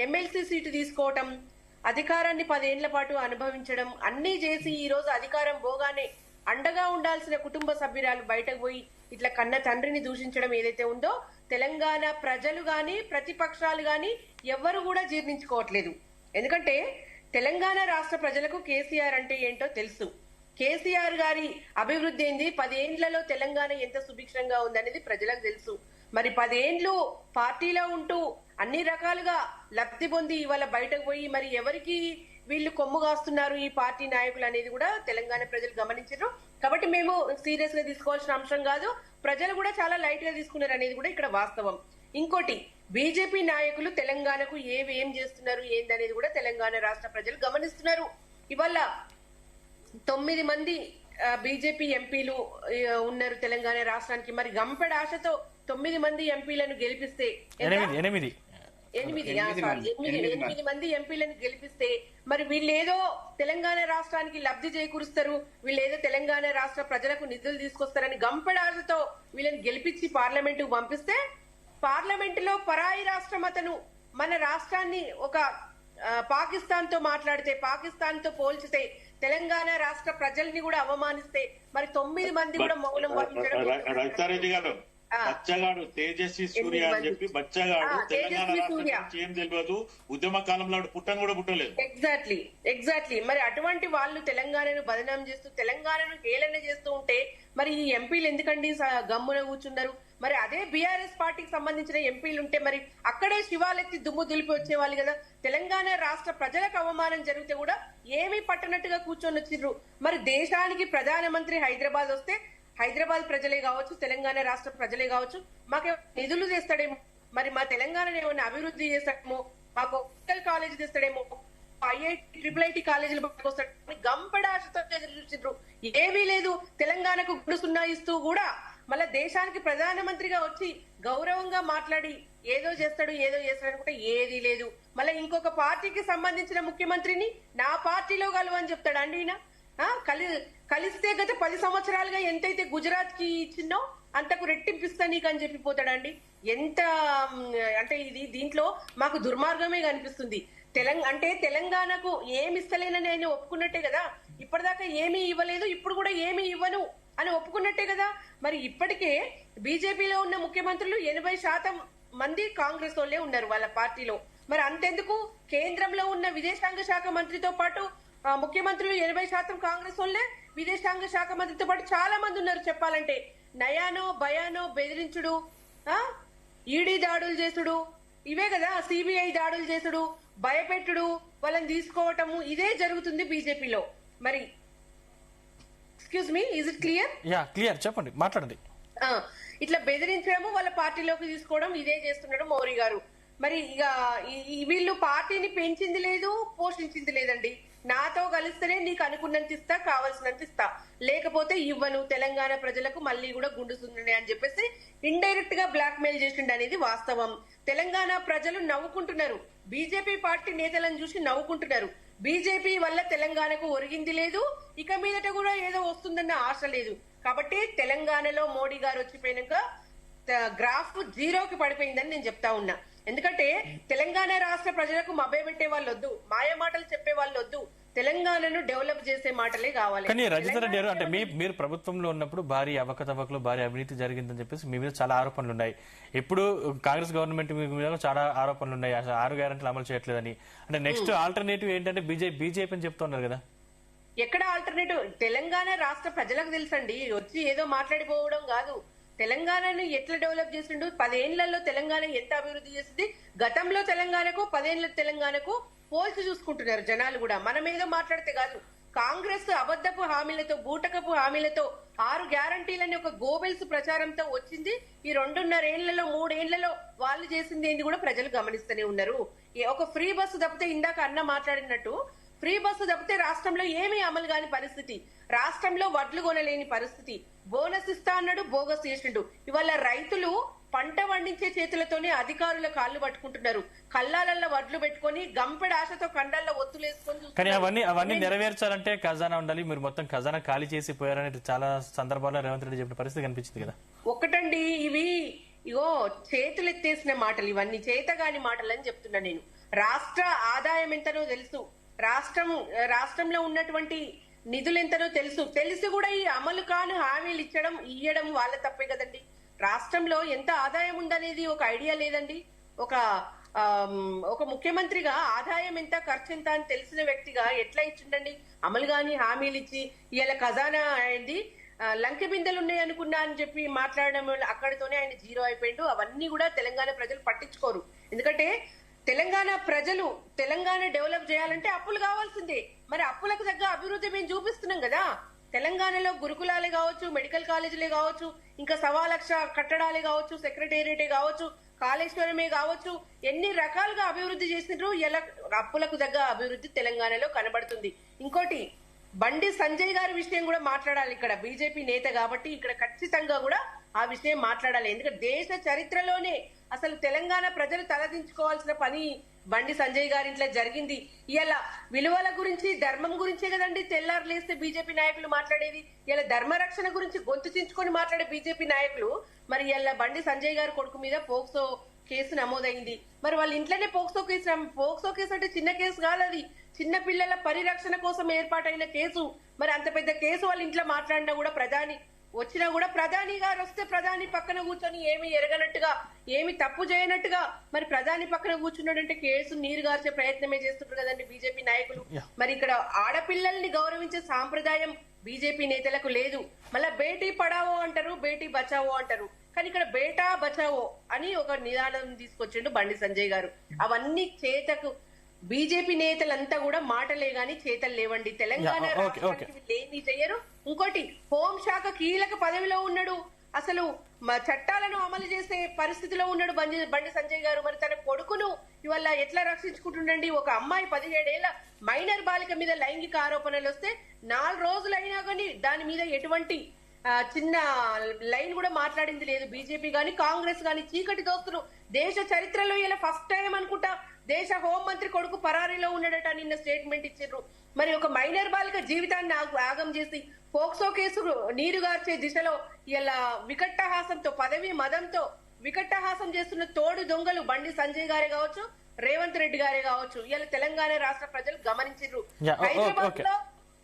ఎమ్మెల్సీ సీటు తీసుకోవటం, అధికారాన్ని 10 ఏళ్ల పాటు అనుభవించడం అన్ని చేసి ఈ రోజు అధికారం పోగానే అండగా ఉండాల్సిన కుటుంబ సభ్యురాలు బయటకు పోయి ఇట్లా కన్న తండ్రిని దూషించడం ఏదైతే ఉందో తెలంగాణ ప్రజలు గాని ప్రతిపక్షాలు గాని ఎవ్వరు కూడా జీర్ణించుకోవట్లేదు. ఎందుకంటే తెలంగాణ రాష్ట్ర ప్రజలకు కేసీఆర్ అంటే ఏంటో తెలుసు. కేసీఆర్ గారి అభివృద్ధి ఏంది, 10 ఏళ్లలో తెలంగాణ ఎంత సుభిక్షంగా ఉందనేది ప్రజలకు తెలుసు. మరి 10 ఏళ్లు పార్టీలో ఉంటూ అన్ని రకాలుగా లబ్ధి పొంది ఇవాళ బయటకు పోయి మరి ఎవరికి వీళ్ళు కొమ్ము కాస్తున్నారు ఈ పార్టీ నాయకులు అనేది కూడా తెలంగాణ ప్రజలు గమనించారు. కాబట్టి మేము సీరియస్ గా తీసుకోవాల్సిన అంశం కాదు, ప్రజలు కూడా చాలా లైట్ గా తీసుకున్నారు అనేది కూడా ఇక్కడ వాస్తవం. ఇంకోటి, బీజేపీ నాయకులు తెలంగాణకు ఏం చేస్తున్నారు ఏందనేది కూడా తెలంగాణ రాష్ట్ర ప్రజలు గమనిస్తున్నారు. ఇవాళ 9 మంది బీజేపీ ఎంపీలు ఉన్నారు తెలంగాణ రాష్ట్రానికి. మరి గంపెడ ఆశతో 9 మంది ఎంపీలను గెలిపిస్తే 8 మంది ఎంపీలను గెలిపిస్తే మరి వీళ్ళేదో తెలంగాణ రాష్ట్రానికి లబ్ధి చేకూరుస్తారు, వీళ్ళేదో తెలంగాణ రాష్ట్ర ప్రజలకు నిధులు తీసుకొస్తారని గంపెడాశతో వీళ్ళని గెలిపించి పార్లమెంటుకు పంపిస్తే పార్లమెంటులో పరాయి రాష్ట్రం అతను మన రాష్ట్రాన్ని ఒక పాకిస్తాన్ తో మాట్లాడితే, పాకిస్తాన్ తో పోల్చితే, తెలంగాణ రాష్ట్ర ప్రజల్ని కూడా అవమానిస్తే మరి 9 మంది కూడా మౌనం వహించడం. బచ్చగాడు తేజస్వి సూర్య అని చెప్పి బచ్చగాడు తెలంగాణ రాష్ట్రం ఏం తెలియదు, ఉద్యమ కాలంలో పుట్టను కూడా పుట్టలేదు. ఎగ్జాక్ట్లీ మరి అటువంటి వాళ్ళు తెలంగాణను బదనాం చేస్తూ తెలంగాణను హేళన చేస్తూ ఉంటే మరి ఈ ఎంపీలు ఎందుకండి గమ్మున కూర్చున్నారు? మరి అదే బీఆర్ఎస్ పార్టీకి సంబంధించిన ఎంపీలు ఉంటే మరి అక్కడే శివాలెత్తి దుమ్ము దులిపి వచ్చేవాళ్ళు కదా. తెలంగాణ రాష్ట్ర ప్రజలకు అవమానం జరిగితే కూడా ఏమీ పట్టనట్టుగా కూర్చొని వచ్చిర్రు. మరి దేశానికి ప్రధానమంత్రి హైదరాబాద్ వస్తే హైదరాబాద్ ప్రజలే కావచ్చు, తెలంగాణ రాష్ట్ర ప్రజలే కావచ్చు, మాకు నిధులు చేస్తాడేమో, మరి మా తెలంగాణను ఏమైనా అభివృద్ధి చేస్తాడేమో, మాకు మెడికల్ కాలేజ్ తెస్తాడేమో, IIT కాలేజీలు పట్టుకొస్తాడు గంపడాశతో చూసిండ్రు. ఏమీ లేదు. తెలంగాణకు గుడు సున్నా ఇస్తూ కూడా మళ్ళా దేశానికి ప్రధానమంత్రిగా వచ్చి గౌరవంగా మాట్లాడి ఏదో చేస్తాడు అనుకుంటే ఏదీ లేదు. మళ్ళీ ఇంకొక పార్టీకి సంబంధించిన ముఖ్యమంత్రిని నా పార్టీలో కలవని చెప్తాడు అండి. ఈయన కలిస్తే గత 10 సంవత్సరాలుగా ఎంతైతే గుజరాత్ కి ఇచ్చిన్నో అంతకు రెట్టింపిస్తా నీకు అని చెప్పిపోతాడండి. ఎంత అంటే దీంట్లో మాకు దుర్మార్గమే కనిపిస్తుంది. తెలంగాణకు ఏమి ఇస్తలేనని ఆయన ఒప్పుకున్నట్టే కదా. ఇప్పటిదాకా ఏమీ ఇవ్వలేదు, ఇప్పుడు కూడా ఏమీ ఇవ్వను అని ఒప్పుకున్నట్టే కదా. మరి ఇప్పటికే బీజేపీలో ఉన్న ముఖ్యమంత్రులు 80% మంది కాంగ్రెస్ వాళ్ళే ఉన్నారు వాళ్ళ పార్టీలో. మరి అంతెందుకు కేంద్రంలో ఉన్న విదేశాంగ శాఖ మంత్రితో పాటు ముఖ్యమంత్రులు 80% కాంగ్రెస్ వాళ్ళే, విదేశాంగ శాఖ మంత్రితో పాటు చాలా మంది ఉన్నారు. చెప్పాలంటే నయానో భయానో బెదిరించుడు, ఈడీ దాడులు చేసుడు, ఇవే కదా, సిబిఐ దాడులు చేసుడు, భయపెట్టుడు, వాళ్ళని తీసుకోవటము, ఇదే జరుగుతుంది బీజేపీలో. మరి excuse me, is it clear? Clear, చెప్పండి, మాట్లాడండి. ఇట్లా బెదిరించడము, వాళ్ళ పార్టీలోకి తీసుకోవడం, ఇదే చేస్తున్నాడు మోడీ గారు. మరి ఇక వీళ్ళు పార్టీని పెంచింది లేదు, పోషించింది లేదండి. నాతో కలిస్తేనే నీకు అనుకున్నంత ఇస్తా, కావాల్సినంత ఇస్తా, లేకపోతే ఇవ్వను, తెలంగాణ ప్రజలకు మళ్ళీ కూడా గుండుతుంది అని చెప్పేసి ఇండైరెక్ట్ గా బ్లాక్ మెయిల్ చేసిండు అనేది వాస్తవం. తెలంగాణ ప్రజలు నవ్వుకుంటున్నారు, బీజేపీ పార్టీ నేతలను చూసి నవ్వుకుంటున్నారు. బీజేపీ వల్ల తెలంగాణకు ఒరిగింది లేదు, ఇక మీదట కూడా ఏదో వస్తుందన్న ఆశ లేదు. కాబట్టి తెలంగాణలో మోడీ గారు వచ్చిపోయినాక గ్రాఫ్ జీరోకి పడిపోయిందని నేను చెప్తా ఉన్నా. ఎందుకంటే తెలంగాణ రాష్ట్ర ప్రజలకు మభ్యపెట్టే వాళ్ళు వద్దు, మాయ మాటలు చెప్పే వాళ్ళు వద్దు, తెలంగాణను డెవలప్ చేసే మాటలే కావాలి. కానీ రజిత రెడ్డి గారు, అంటే మీరు ప్రభుత్వంలో ఉన్నప్పుడు భారీ అవకతవకలు, భారీ అవినీతి జరిగిందని చెప్పేసి మీ మీద చాలా ఆరోపణలు ఉన్నాయి. ఇప్పుడు కాంగ్రెస్ గవర్నమెంట్ మీద చాలా ఆరోపణలు ఉన్నాయి, 6 గ్యారెంటీలు అమలు చేయట్లేదని. అంటే నెక్స్ట్ ఆల్టర్నేటివ్ ఏంటంటే బీజేపీ అని చెప్తున్నారు కదా. ఎక్కడ ఆల్టర్నేటివ్? తెలంగాణ రాష్ట్ర ప్రజలకు తెలుసండి, వచ్చి ఏదో మాట్లాడిపోవడం కాదు. తెలంగాణను ఎట్లా డెవలప్ చేసిండు, 10 ఏళ్లలో తెలంగాణ ఎంత అభివృద్ధి చేసింది, గతంలో తెలంగాణకు 10 ఏళ్ల తెలంగాణకు పోల్చి చూసుకుంటున్నారు జనాలు కూడా. మనం ఏదో మాట్లాడితే కాదు. కాంగ్రెస్ అబద్ధపు హామీలతో, బూటకపు హామీలతో 6 గ్యారంటీలని ఒక గోబెల్స్ ప్రచారంతో వచ్చింది. ఈ 2.5 ఏళ్లలో 3 ఏళ్లలో వాళ్ళు చేసింది ఏంది కూడా ప్రజలు గమనిస్తూనే ఉన్నారు. ఒక ఫ్రీ బస్సు తప్పితే, ఇందాక అన్న మాట్లాడినట్టు ఫ్రీ బస్సు తప్పితే రాష్ట్రంలో ఏమీ అమలు కాని పరిస్థితి, రాష్ట్రంలో వడ్లు కొనలేని పరిస్థితి, బోనస్ ఇస్తా అన్నాడు, బోగస్ చేసిండు. ఇవాళ రైతులు పంట పండించే చేతులతోనే అధికారుల కాళ్ళు పట్టుకుంటున్నారు, కళ్ళాలల్లో వడ్లు పెట్టుకొని గంపెడు ఆశతో కండాల్లో ఒత్తులేసుకొని. కానీ అవన్నీ నెరవేర్చాలంటే ఖజానా ఉండాలి. మీరు మొత్తం ఖజానా ఖాళీ చేసి పోయారని చాలా సందర్భాల్లో రేవంత్ రెడ్డి చెప్పిన పరిస్థితి కనిపించింది కదా. ఒకటండి, ఇవి ఇగో చేతులు ఎత్తేసిన మాటలు, ఇవన్నీ చేతగాని మాటలు అని చెప్తున్నా నేను. రాష్ట్ర ఆదాయం ఎంతనో తెలుసు, రాష్ట్రంలో ఉన్నటువంటి నిధులు ఎంతనో తెలుసు, తెలిసి కూడా ఈ అమలు కాని హామీలు ఇయ్యడం వాళ్ళ తప్పే కదండి. రాష్ట్రంలో ఎంత ఆదాయం ఉందనేది ఒక ఐడియా లేదండి. ఒక ముఖ్యమంత్రిగా ఆదాయం ఎంత, ఖర్చు ఎంత అని తెలిసిన వ్యక్తిగా ఎట్లా ఇచ్చిండండి అమలు కాని హామీలు ఇచ్చి? ఇలా ఖజానా అయింది, లంకె బిందెలు ఉన్నాయి అనుకున్నా అని చెప్పి మాట్లాడడం వల్ల అక్కడితోనే ఆయన జీరో అయిపోయిండు. అవన్నీ కూడా తెలంగాణ ప్రజలు పట్టించుకోరు. ఎందుకంటే తెలంగాణ ప్రజలు తెలంగాణ డెవలప్ చేయాలంటే అప్పులు కావాల్సిందే. మరి అప్పులకు తగ్గ అభివృద్ధి మేము చూపిస్తున్నాం కదా. తెలంగాణలో గురుకులాలే కావచ్చు, మెడికల్ కాలేజీలే కావచ్చు, ఇంకా 1,00,000 కట్టడాలే కావచ్చు, సెక్రటేరియటే కావచ్చు, కాళేశ్వరమే కావచ్చు, ఎన్ని రకాలుగా అభివృద్ధి చేసినారు. ఎలా అప్పులకు తగ్గ అభివృద్ధి తెలంగాణలో కనబడుతుంది. ఇంకోటి, బండి సంజయ్ గారి విషయం కూడా మాట్లాడాలి. ఇక్కడ బీజేపీ నేత కాబట్టి ఇక్కడ ఖచ్చితంగా కూడా ఆ విషయం మాట్లాడాలి. ఎందుకంటే దేశ చరిత్రలోనే అసలు తెలంగాణ ప్రజలు తలదించుకోవాల్సిన పని బండి సంజయ్ గారి ఇంట్లో జరిగింది. ఇలా విలువల గురించి, ధర్మం గురించే కదండి తెల్లారు లేస్తే బీజేపీ నాయకులు మాట్లాడేది. ఇలా ధర్మరక్షణ గురించి గొంతు చించుకొని మాట్లాడే బీజేపీ నాయకులు మరి ఇలా బండి సంజయ్ గారి కొడుకు మీద పోక్సో కేసు నమోదైంది. మరి వాళ్ళ ఇంట్లోనే పోక్సో కేసు అంటే చిన్న కేసు కాదు, అది చిన్న పిల్లల పరిరక్షణ కోసం ఏర్పాటైన కేసు. మరి అంత పెద్ద కేసు వాళ్ళ ఇంట్లో మాట్లాడినా కూడా, ప్రధాని వచ్చినా కూడా, ప్రధాని గారు వస్తే ప్రధాని పక్కన కూర్చొని ఏమి ఎరగనట్టుగా, ఏమి తప్పు చేయనట్టుగా మరి ప్రధాని పక్కన కూర్చున్నాడంటే కేసు నీరు గార్చే ప్రయత్నమే చేస్తుంటారు కదండి బీజేపీ నాయకులు. మరి ఇక్కడ ఆడపిల్లల్ని గౌరవించే సాంప్రదాయం బీజేపీ నేతలకు లేదు. మళ్ళా బేటీ పడావో అంటారు, బేటీ బచావో అంటారు. కానీ ఇక్కడ బేటా బచావో అని ఒక నిదానం తీసుకొచ్చిండు బండి సంజయ్ గారు. అవన్నీ చేతకు బీజేపీ నేతలంతా కూడా మాటలే గాని చేతలు లేవండి. తెలంగాణ లేని చెయ్యరు. ఇంకోటి, హోంశాఖ కీలక పదవిలో ఉన్నాడు, అసలు చట్టాలను అమలు చేసే పరిస్థితిలో ఉన్నాడు బండి సంజయ్ గారు. మరి తన కొడుకును ఇవాళ ఎట్లా రక్షించుకుంటుండండి? ఒక అమ్మాయి 17 ఏళ్ల మైనర్ బాలిక మీద లైంగిక ఆరోపణలు వస్తే 4 రోజులు అయినా కానీ దాని మీద ఎటువంటి చిన్న లైన్ కూడా మాట్లాడింది లేదు బీజేపీ గాని కాంగ్రెస్ గాని. చీకటి దోస్తులు దేశ చరిత్రలో ఇలా ఫస్ట్ టైం అనుకుంటా దేశ హోంమంత్రి కొడుకు పరారీలో ఉన్నాడట నిన్న స్టేట్మెంట్ ఇచ్చారు. మరి ఒక మైనర్ బాలిక జీవితాన్ని ఆగం చేసి పోక్సో కేసు నీరుగార్చే దిశలో ఇలా వికట్టహాసంతో, పదవి మదంతో వికట్టహాసం చేస్తున్న తోడు దొంగలు బండి సంజయ్ గారే కావచ్చు, రేవంత్ రెడ్డి గారే కావచ్చు. ఇలా తెలంగాణ రాష్ట్ర ప్రజలు గమనించారు.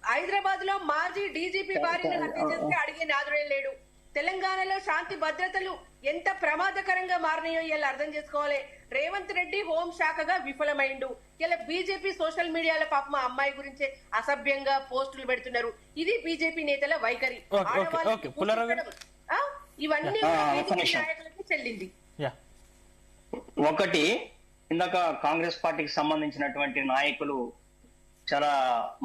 హైదరాబాద్ లో మాజీ డీజీపీ భార్యను హత్య చేస్తే అడిగే నాదుడే లేడు. తెలంగాణలో శాంతి భద్రతలు ఎంత ప్రమాదకరంగా మారినాయో ఇలా అర్థం చేసుకోవాలి. రేవంత్ రెడ్డి హోంశాఖగా విఫలమైండు. ఇలా బీజేపీ సోషల్ మీడియాలో పాపం ఆ అమ్మాయి గురించి అసభ్యంగా పోస్టులు పెడుతున్నారు. ఇది బీజేపీ నేతల వైఖరి. ఇవన్నీ నాయకులకి చెల్లింది. ఒకటి, ఇందాక కాంగ్రెస్ పార్టీకి సంబంధించినటువంటి నాయకులు చాలా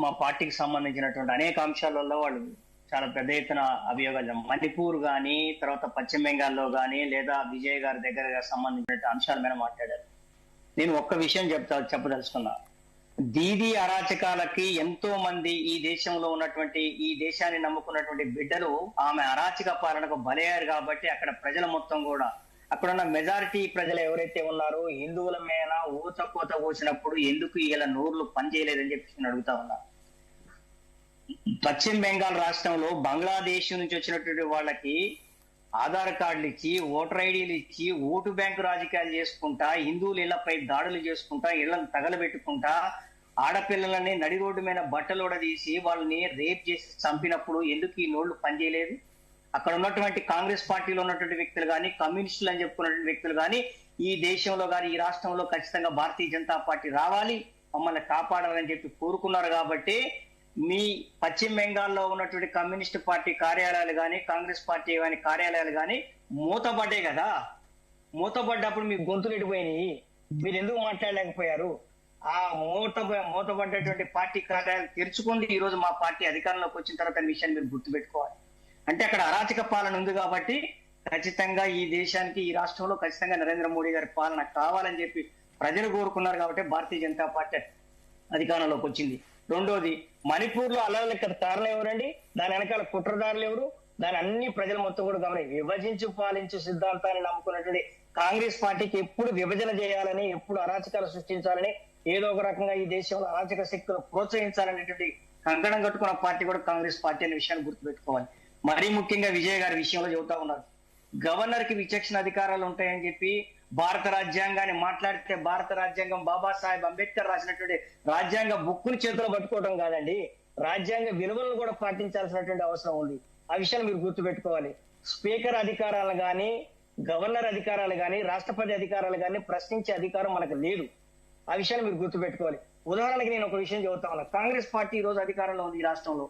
మా పార్టీకి సంబంధించినటువంటి అనేక అంశాలలో వాళ్ళు చాలా పెద్ద ఎత్తున అభియోగాలు, మణిపూర్ గాని తర్వాత పశ్చిమ బెంగాల్లో గాని లేదా విజయ్ గారి దగ్గర సంబంధించిన అంశాల మీద మాట్లాడారు. నేను ఒక్క విషయం చెప్పదలుచుకున్నా. దీదీ అరాచకాలకి ఎంతో మంది ఈ దేశంలో ఉన్నటువంటి, ఈ దేశాన్ని నమ్ముకున్నటువంటి బిడ్డలు ఆమె అరాచక పాలనకు బలయ్యారు. కాబట్టి అక్కడ ప్రజల మొత్తం కూడా, అక్కడున్న మెజారిటీ ప్రజలు ఎవరైతే ఉన్నారో హిందువుల మీద ఊచకోత పోసినప్పుడు ఎందుకు ఇలా నోర్లు పనిచేయలేదని చెప్పి నేను అడుగుతా ఉన్నా. పశ్చిమ బెంగాల్ రాష్ట్రంలో బంగ్లాదేశ్ నుంచి వచ్చినటువంటి వాళ్ళకి ఆధార్ కార్డులు ఇచ్చి, ఓటర్ ఐడీలు ఇచ్చి, ఓటు బ్యాంకు రాజకీయాలు చేసుకుంటా, హిందువుల ఇళ్లపై దాడులు చేసుకుంటా, ఇళ్లను తగలబెట్టుకుంటా, ఆడపిల్లలని నడి రోడ్డు మీద బట్టలోడదీసి వాళ్ళని రేప్ చేసి చంపినప్పుడు ఎందుకు ఈ నోళ్లు పనిచేయలేదు? అక్కడ ఉన్నటువంటి కాంగ్రెస్ పార్టీలో ఉన్నటువంటి వ్యక్తులు కానీ, కమ్యూనిస్టులు అని చెప్పుకున్నటువంటి వ్యక్తులు కానీ, ఈ దేశంలో కానీ ఈ రాష్ట్రంలో ఖచ్చితంగా భారతీయ జనతా పార్టీ రావాలి, మమ్మల్ని కాపాడాలని చెప్పి కోరుకున్నారు. కాబట్టి మీ పశ్చిమ బెంగాల్లో ఉన్నటువంటి కమ్యూనిస్ట్ పార్టీ కార్యాలయాలు కానీ, కాంగ్రెస్ పార్టీ కానీ కార్యాలయాలు కానీ మూతపడ్డాయి కదా. మూతపడ్డప్పుడు మీ గొంతులు ఎడిపోయినాయి, మీరు ఎందుకు మాట్లాడలేకపోయారు? ఆ మూతపడ్డటువంటి పార్టీ కార్యాలయాలు తెరుచుకోండి. ఈ రోజు మా పార్టీ అధికారంలోకి వచ్చిన తర్వాత విషయాన్ని మీరు గుర్తుపెట్టుకోవాలి. అంటే అక్కడ అరాచక పాలన ఉంది కాబట్టి ఖచ్చితంగా ఈ దేశానికి, ఈ రాష్ట్రంలో ఖచ్చితంగా నరేంద్ర మోడీ గారి పాలన కావాలని చెప్పి ప్రజలు కోరుకున్నారు. కాబట్టి భారతీయ జనతా పార్టీ అధికారంలోకి వచ్చింది. రెండోది, మణిపూర్ లో అల్లర్లకి కారణం ఎవరండి? దాని వెనకాల కుట్రదారులు ఎవరు? దాని అన్ని ప్రజలు మొత్తం కూడా గమనించి, విభజించు పాలించు సిద్ధాంతాన్ని నమ్ముకున్నటువంటి కాంగ్రెస్ పార్టీకి ఎప్పుడు విభజన చేయాలని, ఎప్పుడు అరాచకాలు సృష్టించాలని, ఏదో ఒక రకంగా ఈ దేశంలో అరాచక శక్తులు ప్రోత్సహించాలనేటువంటి కంకణం కట్టుకున్న పార్టీ కూడా కాంగ్రెస్ పార్టీ అనే విషయాన్ని గుర్తుపెట్టుకోవాలి. మరీ ముఖ్యంగా విజయ్ గారి విషయంలో చెబుతా ఉన్నారు, గవర్నర్ కి విచక్షణ అధికారాలు ఉంటాయని చెప్పి భారత రాజ్యాంగాన్ని మాట్లాడితే, భారత రాజ్యాంగం బాబాసాహెబ్ అంబేద్కర్ రాసినటువంటి రాజ్యాంగ బుక్కుని చేతిలో పట్టుకోవడం కాదండి, రాజ్యాంగ విలువలను కూడా పాటించాల్సినటువంటి అవసరం ఉంది. ఆ విషయాన్ని మీరు గుర్తుపెట్టుకోవాలి. స్పీకర్ అధికారాలు కానీ, గవర్నర్ అధికారాలు కానీ, రాష్ట్రపతి అధికారాలు కానీ ప్రశ్నించే అధికారం మనకు లేదు. ఆ విషయాన్ని మీరు గుర్తుపెట్టుకోవాలి. ఉదాహరణకి నేను ఒక విషయం చెబుతా ఉన్నా. కాంగ్రెస్ పార్టీ ఈ రోజు అధికారంలో ఉంది ఈ రాష్ట్రంలో.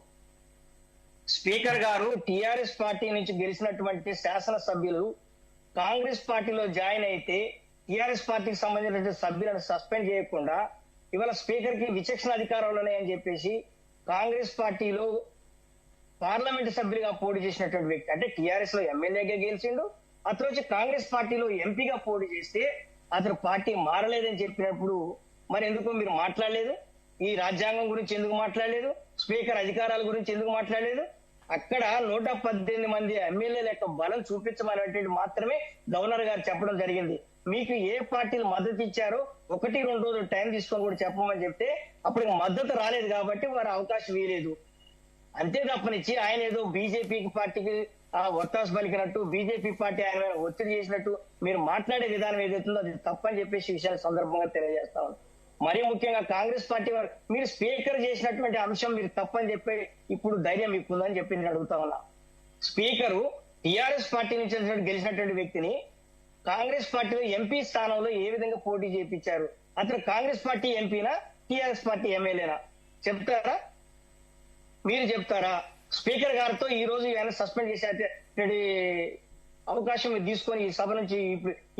స్పీకర్ గారు టిఆర్ఎస్ పార్టీ నుంచి గెలిచినటువంటి శాసనసభ్యులు కాంగ్రెస్ పార్టీలో జాయిన్ అయితే టిఆర్ఎస్ పార్టీకి సంబంధించినటువంటి సభ్యులను సస్పెండ్ చేయకుండా ఇవాళ స్పీకర్ కి విచక్షణ అధికారాలు ఉన్నాయని చెప్పేసి కాంగ్రెస్ పార్టీలో పార్లమెంట్ సభ్యులుగా పోటీ చేసినటువంటి వ్యక్తి, అంటే టిఆర్ఎస్ లో ఎమ్మెల్యేగా గెలిచిండు, అతను వచ్చి కాంగ్రెస్ పార్టీలో ఎంపీగా పోటీ చేస్తే అతను పార్టీ మారలేదని చెప్పినప్పుడు మరి ఎందుకు మీరు మాట్లాడలేదు? ఈ రాజ్యాంగం గురించి ఎందుకు మాట్లాడలేదు? స్పీకర్ అధికారాల గురించి ఎందుకు మాట్లాడలేదు? అక్కడ 118 మంది ఎమ్మెల్యేల యొక్క బలం చూపించమనేటువంటి మాత్రమే గవర్నర్ గారు చెప్పడం జరిగింది. మీకు ఏ పార్టీలు మద్దతు ఇచ్చారో 1-2 రోజులు టైం తీసుకొని కూడా చెప్పమని చెప్తే అప్పుడు మద్దతు రాలేదు కాబట్టి వారు అవకాశం ఇవ్వలేదు. అంతే తప్పనిచ్చి ఆయన ఏదో బీజేపీ పార్టీకి ఒత్తాసు పలికినట్టు, బీజేపీ పార్టీ ఆయన ఒత్తిడి చేసినట్టు మీరు మాట్లాడే విధానం ఏదైతుందో అది తప్పని చెప్పేసి విషయాన్ని సందర్భంగా తెలియజేస్తా ఉన్నాం. మరీ ముఖ్యంగా కాంగ్రెస్ పార్టీ వారు మీరు స్పీకర్ చేసినటువంటి అంశం మీరు తప్పని చెప్పి ఇప్పుడు ధైర్యం మీకు ఉందని చెప్పి నేను అడుగుతా ఉన్నా. స్పీకరు టిఆర్ఎస్ పార్టీ నుంచి గెలిచినటువంటి వ్యక్తిని కాంగ్రెస్ పార్టీలో ఎంపీ స్థానంలో ఏ విధంగా పోటీ చేయించారు? అతను కాంగ్రెస్ పార్టీ ఎంపీనా, టిఆర్ఎస్ పార్టీ ఎమ్మెల్యేనా? చెప్తారా? మీరు చెప్తారా? స్పీకర్ గారితో ఈ రోజు ఆయన సస్పెండ్ చేసే అవకాశం మీరు తీసుకొని ఈ సభ నుంచి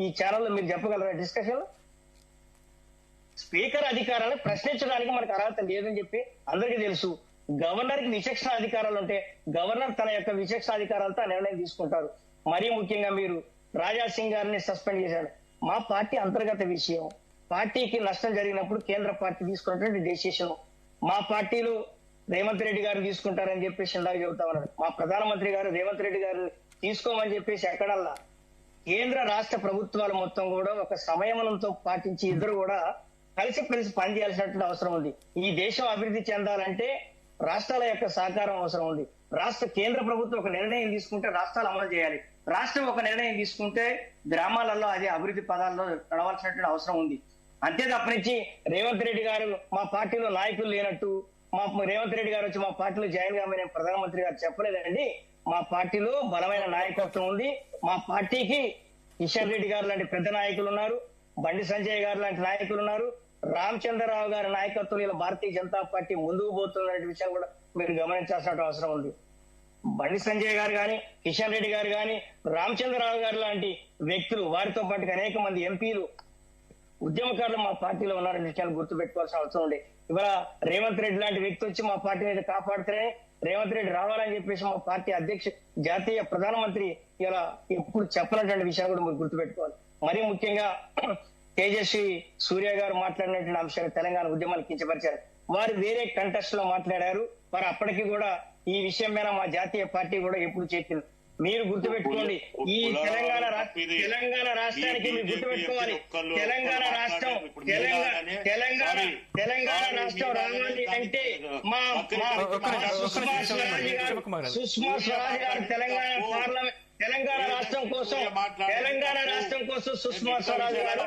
ఈ ఛానల్లో మీరు చెప్పగలరా డిస్కషన్? స్పీకర్ అధికారాలను ప్రశ్నించడానికి మనకు అర్హత లేదని చెప్పి అందరికీ తెలుసు. గవర్నర్ కి విచక్షణ అధికారాలు ఉంటే గవర్నర్ తన యొక్క విచక్షణ అధికారాలతో నిర్ణయం తీసుకుంటారు. మరీ ముఖ్యంగా మీరు రాజా సింగ్ గారిని సస్పెండ్ చేశారు. మా పార్టీ అంతర్గత విషయం. పార్టీకి నష్టం జరిగినప్పుడు కేంద్ర పార్టీ తీసుకున్నటువంటి డెసిషన్. మా పార్టీలో రేవంత్ రెడ్డి గారు తీసుకుంటారని చెప్పేసి ఇందాక చెబుతా ఉన్నారు. మా ప్రధానమంత్రి గారు రేవంత్ రెడ్డి గారు తీసుకోమని చెప్పేసి ఎక్కడల్లా కేంద్ర రాష్ట్ర ప్రభుత్వాలు మొత్తం కూడా ఒక సమయంతో పాటించి ఇద్దరు కూడా కలిసి పనిచేయాల్సినటువంటి అవసరం ఉంది. ఈ దేశం అభివృద్ధి చెందాలంటే రాష్ట్రాల యొక్క సహకారం అవసరం ఉంది. కేంద్ర ప్రభుత్వం ఒక నిర్ణయం తీసుకుంటే రాష్ట్రాలు అమలు చేయాలి. రాష్ట్రం ఒక నిర్ణయం తీసుకుంటే గ్రామాలలో అది అభివృద్ధి పదాల్లో నడవాల్సినటువంటి అవసరం ఉంది. అంతే తప్పనించి రేవంత్ రెడ్డి గారు మా పార్టీలో నాయకులు లేనట్టు, మా రేవంత్ రెడ్డి గారు వచ్చి మా పార్టీలో జాయిన్ కామని ప్రధానమంత్రి గారు చెప్పలేదండి. మా పార్టీలో బలమైన నాయకత్వం ఉంది. మా పార్టీకి కిషన్ రెడ్డి గారు లాంటి పెద్ద నాయకులు ఉన్నారు, బండి సంజయ్ గారు లాంటి నాయకులు ఉన్నారు, రామచంద్రరావు గారి నాయకత్వం ఇలా భారతీయ జనతా పార్టీ ముందుకు పోతున్న విషయం కూడా మీరు గమనించాల్సిన అవసరం ఉంది. బండి సంజయ్ గారు కానీ, కిషన్ రెడ్డి గారు కానీ, రామచంద్రరావు గారు లాంటి వ్యక్తులు, వారితో పాటు అనేక మంది ఎంపీలు, ఉద్యమకారులు మా పార్టీలో ఉన్నారనే విషయాన్ని గుర్తుపెట్టుకోవాల్సిన అవసరం ఉంది. ఇవాళ రేవంత్ రెడ్డి లాంటి వ్యక్తి వచ్చి మా పార్టీని కాపాడితేనే రేవంత్ రెడ్డి రావాలని చెప్పేసి మా పార్టీ జాతీయ ప్రధానమంత్రి ఇలా ఎప్పుడు చెప్పనటువంటి విషయాన్ని కూడా మీరు గుర్తుపెట్టుకోవాలి. మరీ ముఖ్యంగా తేజస్వి సూర్య గారు మాట్లాడినటువంటి అంశాలు తెలంగాణ ఉద్యమాన్ని కించపరిచారు. వారు వేరే కంటెస్ట్ లో మాట్లాడారు. వారు అప్పటికి కూడా ఈ విషయం మీద మా జాతీయ పార్టీ కూడా ఎప్పుడు చెప్పింది. మీరు గుర్తుపెట్టుకోండి, ఈ తెలంగాణ రాష్ట్రానికి మీరు గుర్తుపెట్టుకోవాలి, తెలంగాణ రాష్ట్రం రావాలి అంటే మా సుష్మా స్వరాజ్ గారు తెలంగాణ రాష్ట్రం కోసం సుష్మా స్వరాజ్ గారు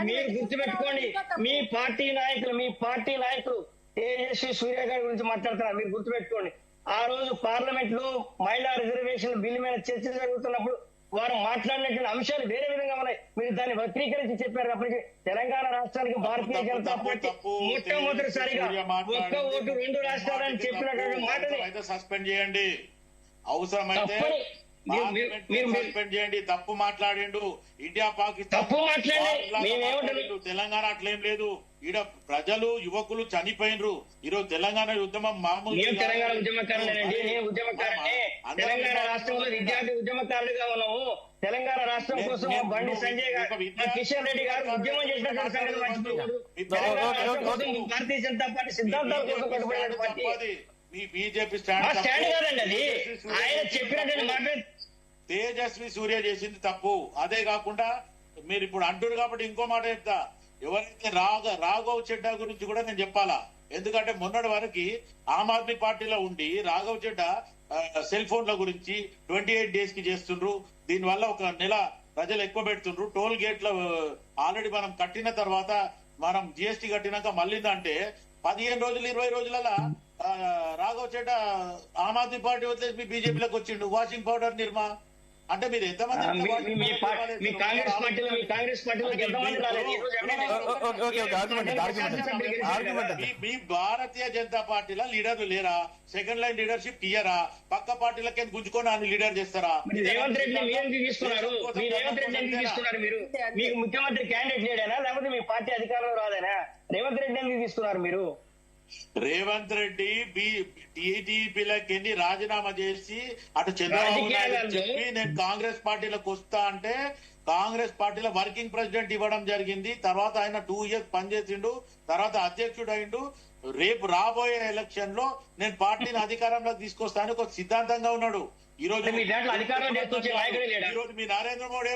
మీరు గుర్తుపెట్టుకోండి. మీ పార్టీ నాయకులు తేజస్వి సూర్య గారి గురించి మాట్లాడుతున్నారు. మీరు గుర్తుపెట్టుకోండి, ఆ రోజు పార్లమెంట్ లో మహిళా రిజర్వేషన్ బిల్లు మీద చర్చ జరుగుతున్నప్పుడు వారు మాట్లాడినటువంటి అంశాలు వేరే విధంగా ఉన్నాయి. మీరు దాన్ని వక్రీకరించి చెప్పారు. అప్పటికి తెలంగాణ రాష్ట్రానికి భారతీయ జనతా పార్టీ మొట్టమొదటిసారిగా ఒక్క ఓటు 2 రాష్ట్రాలని చెప్పినటువంటి మాటని సస్పెండ్ చేయండి, అవసరమైతే సస్పెండ్ చేయండి. తప్పు మాట్లాడిండు, ఇండియా పాకిస్తాన్ తెలంగాణ అట్లేం లేదు. ఈడ ప్రజలు యువకులు చనిపోయినరు. ఈరోజు తెలంగాణ ఉద్యమం మామూలు తెలంగాణ ఉద్యమకారులేనండి, నేను ఉద్యమకారునే. తెలంగాణ రాష్ట్రంలో విద్యార్థి ఉద్యమకారులుగా ఉన్నాము. తెలంగాణ రాష్ట్రం కోసం బండి సంజయ్ గారు, కిషన్ రెడ్డి గారు ఉద్యమం చేసినటువంటి సంగతి మర్చిపోకూడదు. భారతీయ జనతా పార్టీ సిద్ధాంతాల కోసం కట్టుబడిన పార్టీ. మీ బీజేపీ స్టాండ్ కాదండి అది. ఆయన చెప్పినటువంటి మాట తేజస్వి సూర్య చేసింది తప్పు. అదే కాకుండా మీరు ఇప్పుడు అంటున్నారు కాబట్టి ఇంకో మాట చెప్తా. ఎవరైతే రాఘవ్ చెడ్డా గురించి కూడా నేను చెప్పాలా. ఎందుకంటే మొన్నటి వరకు ఆమ్ ఆద్మీ పార్టీలో ఉండి రాఘవ్ చెడ్డా సెల్ ఫోన్ల గురించి 28 days కి చేస్తుండ్రు. దీనివల్ల ఒక నెల ప్రజలు ఎక్కువ పెడుతుండ్రు. టోల్ గేట్ల ఆల్రెడీ మనం కట్టిన తర్వాత మనం జిఎస్టీ కట్టినాక మళ్ళీందంటే 15 రోజులు 20 రోజులలో రాఘవ్ చెడ్డా ఆమ్ ఆద్మీ పార్టీ వదిలేసి మీ బీజేపీలోకి వచ్చిండు. వాషింగ్ పౌడర్ నిర్మా అంటే మీరు ఎంతమంది మీ భారతీయ జనతా పార్టీలో లీడర్లు లేరా? సెకండ్ లైన్ లీడర్షిప్ ఇయ్యరా? పక్క పార్టీలకి గుంజుకొని ఆయన లీడర్ చేస్తారా? రేవంత్ రెడ్డి మీకు ముఖ్యమంత్రి క్యాండిడేట్ లేడేనా, లేకపోతే మీ పార్టీ అధికారంలో రాదేనా? రేవంత్ రెడ్డి ఎందుకు తీసుకున్నారు మీరు? రేవంత్ రెడ్డి టీడీపీలకి రాజీనామా చేసి అటు చంద్రబాబు నాయుడు చెప్పి నేను కాంగ్రెస్ పార్టీలోకి వస్తా అంటే కాంగ్రెస్ పార్టీలో వర్కింగ్ ప్రెసిడెంట్ ఇవ్వడం జరిగింది. తర్వాత ఆయన 2 years పనిచేసిండు, తర్వాత అధ్యక్షుడు అయిండు. రేపు రాబోయే ఎలక్షన్ లో నేను పార్టీని అధికారంలోకి తీసుకొస్తాను ఒక సిద్ధాంతంగా ఉన్నాడు. ఈ రోజు మీ నరేంద్ర మోడీ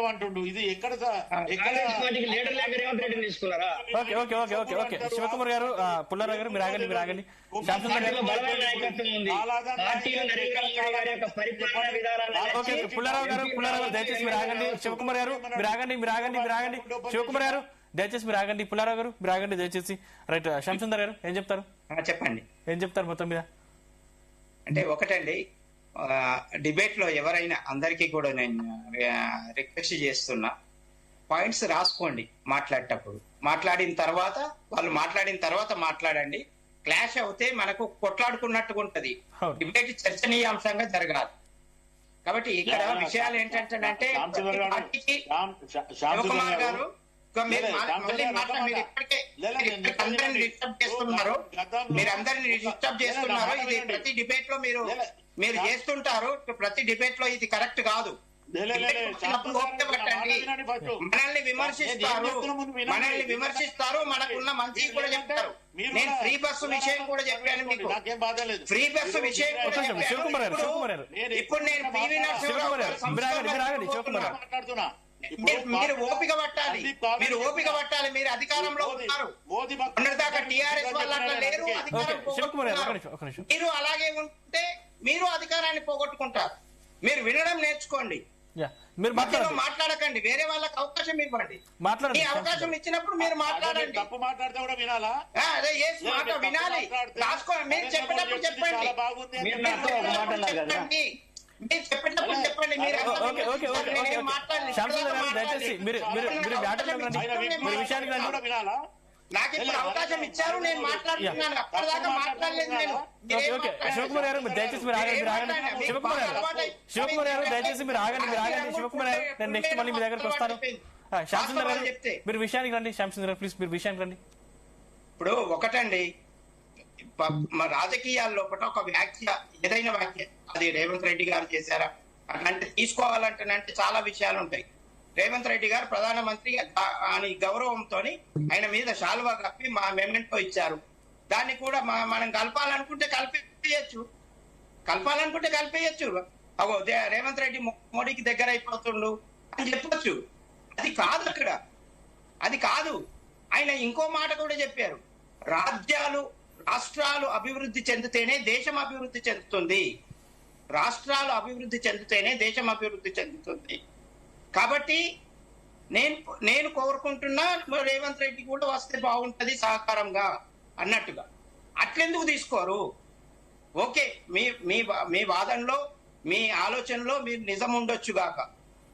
అంటుండు. ఇది ఎక్కడ శివకుమార్ గారు, పుల్లారావు గారు, మీరు ఆగండి. పుల్లారావు గారు దయచేసి మీరు ఆగండి. శివకుమార్ గారు మీరు ఆగండి. శివకుమార్ గారు దయచేసి మీరు ఆగండి. పుల్లారావు గారు మీరు ఆగండి దయచేసి. రైట్, శ్యామసుందర్ గారు ఏం చెప్తారు? చెప్పండి. ఏం చెప్తారు మొత్తం మీద? అంటే ఒకటండి, డిబేట్ లో ఎవరైనా అందరికీ కూడా నేను రిక్వెస్ట్ చేస్తున్నా, పాయింట్స్ రాసుకోండి. మాట్లాడేటప్పుడు మాట్లాడిన తర్వాత మాట్లాడండి. క్లాష్ అవుతే మనకు కొట్లాడుకున్నట్టుగా ఉంటది. డిబేట్ చర్చనీయాంశంగా జరగాలి. కాబట్టి ఇక్కడ విషయాలు ఏంటంటే శివకుమార్ గారు మీరందరినీ డిస్టర్బ్ చేస్తున్నారు. ఇది ప్రతి డిబేట్ లో మీరు చేస్తుంటారు. ప్రతి డిబేట్ లో ఇది కరెక్ట్ కాదు. మనల్ని విమర్శిస్తారు, మనకున్న మంచి కూడా చెప్తారు. నేను ఫ్రీ బస్సు విషయం కూడా చెప్పాను మీకు. ఫ్రీ బస్సు విషయం కూడా ఇప్పుడు నేను పివి నరసింహరావు మీరు ఓపిక పట్టాలి. మీరు అధికారంలో ఉన్నారు. మొన్నటిదాకా టీఆర్ఎస్ వాళ్ళు అట్లా లేరు. మీరు అలాగే ఉంటే మీరు అధికారాన్ని పోగొట్టుకుంటారు. మీరు వినడం నేర్చుకోండి. యా, మీరు మధ్యలో మాట్లాడండి మాట్లాడకండి, వేరే వాళ్ళకి అవకాశం ఇవ్వండి. మాట్లాడండి ఈ అవకాశం ఇచ్చినప్పుడు మీరు మాట్లాడండి. తప్పు మాట్లాడితే కూడా వినాలా? అదే yes, మాట వినాలి, రాసుకోండి. మీరు చెప్పేటప్పుడు చెప్పండి, చాలా బాగుంది అని మీరు చెప్పారు. నాతో ఒక మాట అన్నారు కదా. చెప్పండి. మీరు చెప్పేటప్పుడు చెప్పండి. మీరు okay okay okay okay Shyamsundar గారు దయచేసి మీరు మీరు మీరు మ్యాటర్లోకి రండి, మీరు విషయానికి రండి. కూడా వినాలా? నాకు ఇప్పుడు అవకాశం ఇచ్చారు, నేను మాట్లాడుతున్నాను. అప్పటిదాకా మాట్లాడలేదు నేను. ఓకే ఓకే శివకుమార్ గారు మీరు దయచేసి మీరు ఆగండి, మీరు ఆగండి. శివకుమార్ గారు దయచేసి మీరు ఆగండి, మీరు ఆగండి. శివకుమార్ గారు నేను నెక్స్ట్ మళ్ళీ మీ దగ్గరకు వస్తాను. శ్యామసుందర్ గారు మీరు విషయానికి రండి. శ్యామసుందర్ గారు ప్లీజ్ మీరు విషయానికి రండి. ఇప్పుడు ఒకటండి, మా రాజకీయాల్లో ఒక వ్యాఖ్య, ఏదైనా వ్యాఖ్య అది రేవంత్ రెడ్డి గారు చేశారా అంటే తీసుకోవాలంటేనంటే చాలా విషయాలు ఉంటాయి. రేవంత్ రెడ్డి గారు ప్రధానమంత్రి అని గౌరవంతో ఆయన మీద శాలువా కప్పి మా మెమెంటో ఇచ్చారు. దాన్ని కూడా మనం కలపాలనుకుంటే కలిపేయచ్చు. అగో రేవంత్ రెడ్డి మోడీకి దగ్గర అయిపోతుండు అని చెప్పొచ్చు. అది కాదు, అక్కడ అది కాదు. ఆయన ఇంకో మాట కూడా చెప్పారు, రాష్ట్రాలు అభివృద్ధి చెందితేనే దేశం అభివృద్ధి చెందుతుంది. రాష్ట్రాలు అభివృద్ధి చెందితేనే దేశం అభివృద్ధి చెందుతుంది. కాబట్టి నేను కోరుకుంటున్నా రేవంత్ రెడ్డి కూడా వస్తే బాగుంటది సహకారంగా అన్నట్టుగా. అట్లెందుకు తీసుకోరు? ఓకే, మీ వాదనలో మీ ఆలోచనలో మీరు నిజం ఉండొచ్చు గాక.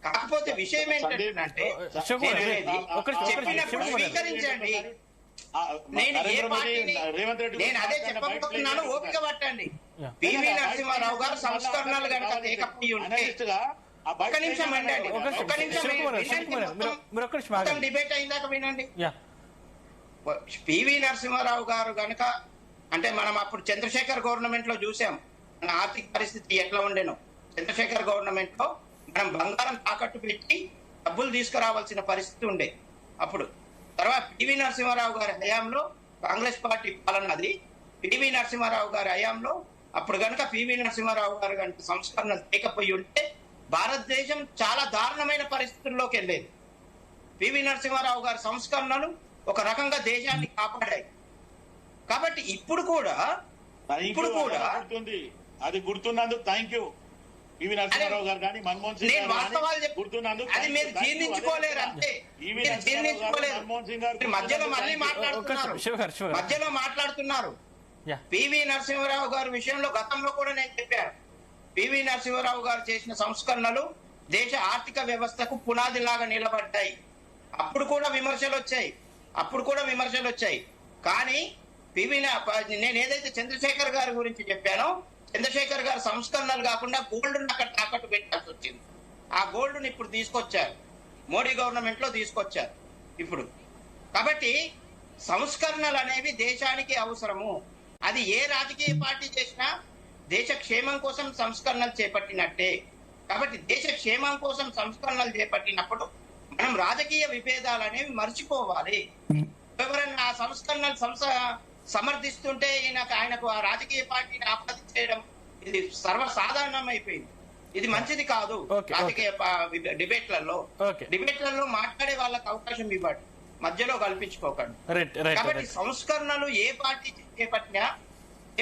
కాకపోతే విషయం ఏంటంటే చెప్పినప్పుడు స్వీకరించండి. నేను ఏ పార్టీని నేను అదే చెప్పబోతున్నాను, ఓపిక పట్టండి. పివి నరసింహారావు గారు సంస్కరణలు కనుక లేకపోయి ఉంటే ఒక్క నిమిషం వినండి, మొత్తం డిబేట్ అయిందాక వినండి. పివి నరసింహారావు గారు గనక అంటే మనం అప్పుడు చంద్రశేఖర్ గవర్నమెంట్ లో చూసాం మన ఆర్థిక పరిస్థితి ఎట్లా ఉండేనో. చంద్రశేఖర్ గవర్నమెంట్ లో మనం బంగారం తాకట్టు పెట్టి డబ్బులు తీసుకురావాల్సిన పరిస్థితి ఉండే అప్పుడు. తర్వాత పివి నరసింహారావు గారి హయాంలో కాంగ్రెస్ పార్టీ పాలన అది. పివి నరసింహారావు గారి హయాంలో అప్పుడు కనుక పివి నరసింహారావు గారు కనుక సంస్కరణలు లేకపోయి ఉంటే భారతదేశం చాలా దారుణమైన పరిస్థితుల్లోకి వెళ్ళేది. పివి నరసింహారావు గారి సంస్కరణలు ఒక రకంగా దేశాన్ని కాపాడాయి. కాబట్టి ఇప్పుడు కూడా అది గుర్తున్నందుకు థ్యాంక్ యూ. పివి నరసింహారావు గారు కానీ మన్మోహన్ సింగ్ నేను వాస్తవాలు చెప్తున్నాను. అది మీరు జీర్ణించుకోలేరు అంతే, మీరు జీర్ణించుకోలేరు. మధ్యలో మళ్ళీ మాట్లాడుతున్నారు. పివి నరసింహారావు గారి విషయంలో గతంలో కూడా నేను చెప్పాను, పివి నరసింహారావు గారు చేసిన సంస్కరణలు దేశ ఆర్థిక వ్యవస్థకు పునాదిలాగా నిలబడ్డాయి. అప్పుడు కూడా విమర్శలు వచ్చాయి. కానీ నేను ఏదైతే చంద్రశేఖర్ గారి గురించి చెప్పానో, చంద్రశేఖర్ గారు సంస్కరణలు కాకుండా గోల్డ్ అక్కడ తాకట్టు పెట్టాల్సి వచ్చింది. ఆ గోల్డ్ ఇప్పుడు తీసుకొచ్చారు, మోడీ గవర్నమెంట్ లో తీసుకొచ్చారు ఇప్పుడు. కాబట్టి సంస్కరణలు అనేవి దేశానికి అవసరము. అది ఏ రాజకీయ పార్టీ చేసినా దేశ క్షేమం కోసం సంస్కరణలు చేపట్టినట్టే. కాబట్టి దేశ క్షేమం కోసం సంస్కరణలు చేపట్టినప్పుడు మనం రాజకీయ విభేదాలు అనేవి మర్చిపోవాలి. ఎవరైనా ఆ సంస్కరణలు సమర్థిస్తుంటే ఆయనకు ఆ రాజకీయ పార్టీని ఆపాదించడం ఇది సర్వసాధారణం అయిపోయింది. ఇది మంచిది కాదు. రాజకీయ డిబేట్లలో మాట్లాడే వాళ్ళకి అవకాశం ఇవ్వండి, మధ్యలో కల్పించుకోకండి. కాబట్టి సంస్కరణలు ఏ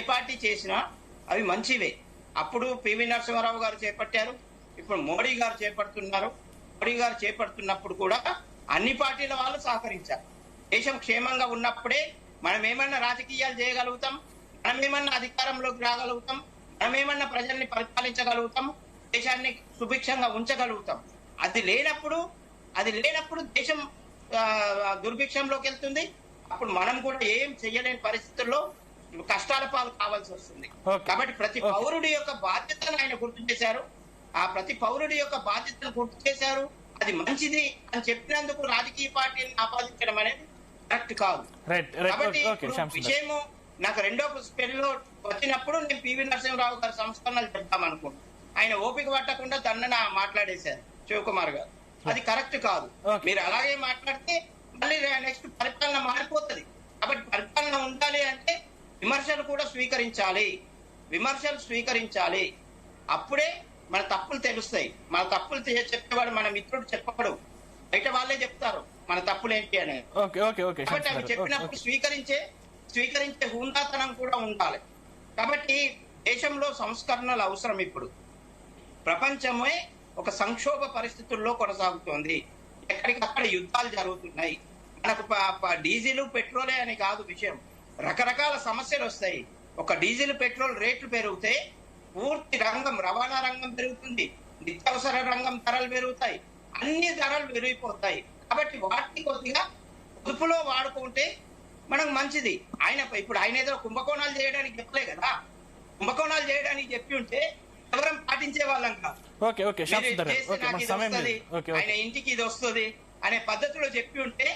పార్టీ చేసినా అవి మంచివే. అప్పుడు పివి నరసింహారావు గారు చేపట్టారు, ఇప్పుడు మోడీ గారు చేపడుతున్నారు. మోడీ గారు చేపడుతున్నప్పుడు కూడా అన్ని పార్టీల వాళ్ళు సహకరించారు. దేశం క్షేమంగా ఉన్నప్పుడే మనం ఏమన్నా రాజకీయాలు చేయగలుగుతాం, మనం ఏమన్నా అధికారంలోకి రాగలుగుతాం, మనం ఏమన్నా ప్రజల్ని పరిపాలించగలుగుతాం, దేశాన్ని సుభిక్షంగా ఉంచగలుగుతాం. అది లేనప్పుడు దేశం దుర్భిక్షంలోకి వెళ్తుంది. అప్పుడు మనం కూడా ఏం చెయ్యలేని పరిస్థితుల్లో కష్టాల పాలు కావాల్సి వస్తుంది. కాబట్టి ప్రతి పౌరుడి యొక్క బాధ్యతను ఆయన గుర్తు చేశారు. ఆ ప్రతి పౌరుడి యొక్క బాధ్యతను గుర్తు చేశారు. అది మంచిది అని చెప్పినందుకు రాజకీయ పార్టీని ఆపాదించడం అనేది కరెక్ట్ కాదు. కాబట్టి విషయము నాకు రెండో స్పెల్లో వచ్చినప్పుడు నేను పివి నరసింహారావు గారి సంస్కరణలు చెప్తాం అనుకుంటున్నాను. ఆయన ఓపిక పట్టకుండా దండన మాట్లాడేశారు శివకుమార్ గారు. అది కరెక్ట్ కాదు. మీరు అలాగే మాట్లాడితే మళ్ళీ నెక్స్ట్ పరిపాలన మారిపోతుంది. కాబట్టి పరిపాలన ఉండాలి అంటే విమర్శలు కూడా స్వీకరించాలి. అప్పుడే మన తప్పులు తెలుస్తాయి. మన తప్పులు చెప్పేవాడు మన మిత్రుడు చెప్పడు, బయట వాళ్ళే చెప్తారు మన తప్పులు ఏంటి అనేది. కాబట్టి అవి చెప్పినప్పుడు స్వీకరించే హుందాతనం కూడా ఉండాలి. కాబట్టి దేశంలో సంస్కరణలు అవసరం. ఇప్పుడు ప్రపంచమే ఒక సంక్షోభ పరిస్థితుల్లో కొనసాగుతోంది. ఎక్కడికక్కడ యుద్ధాలు జరుగుతున్నాయి. మనకు డీజిల్ పెట్రోలే అని కాదు విషయం, రకరకాల సమస్యలు వస్తాయి. ఒక డీజిల్ పెట్రోల్ రేట్లు పెరిగితే పూర్తి రంగం, రవాణా రంగం పెరుగుతుంది, నిత్యావసర రంగం ధరలు పెరుగుతాయి, అన్ని ధరలు పెరిగిపోతాయి. కాబట్టి వాటిని కొద్దిగా పొదుపులో వాడుకుంటే మనకు మంచిది. ఇప్పుడు ఆయన ఏదో కుంభకోణాలు చేయడానికి చెప్పలే కదా, కుంభకోణాలు చేయడానికి చెప్పి ఉంటే ఎవరం పాటించే వాళ్ళం కాదు. ఆయన ఇంటికి ఇది వస్తుంది అనే పద్ధతిలో చెప్పి ఉంటే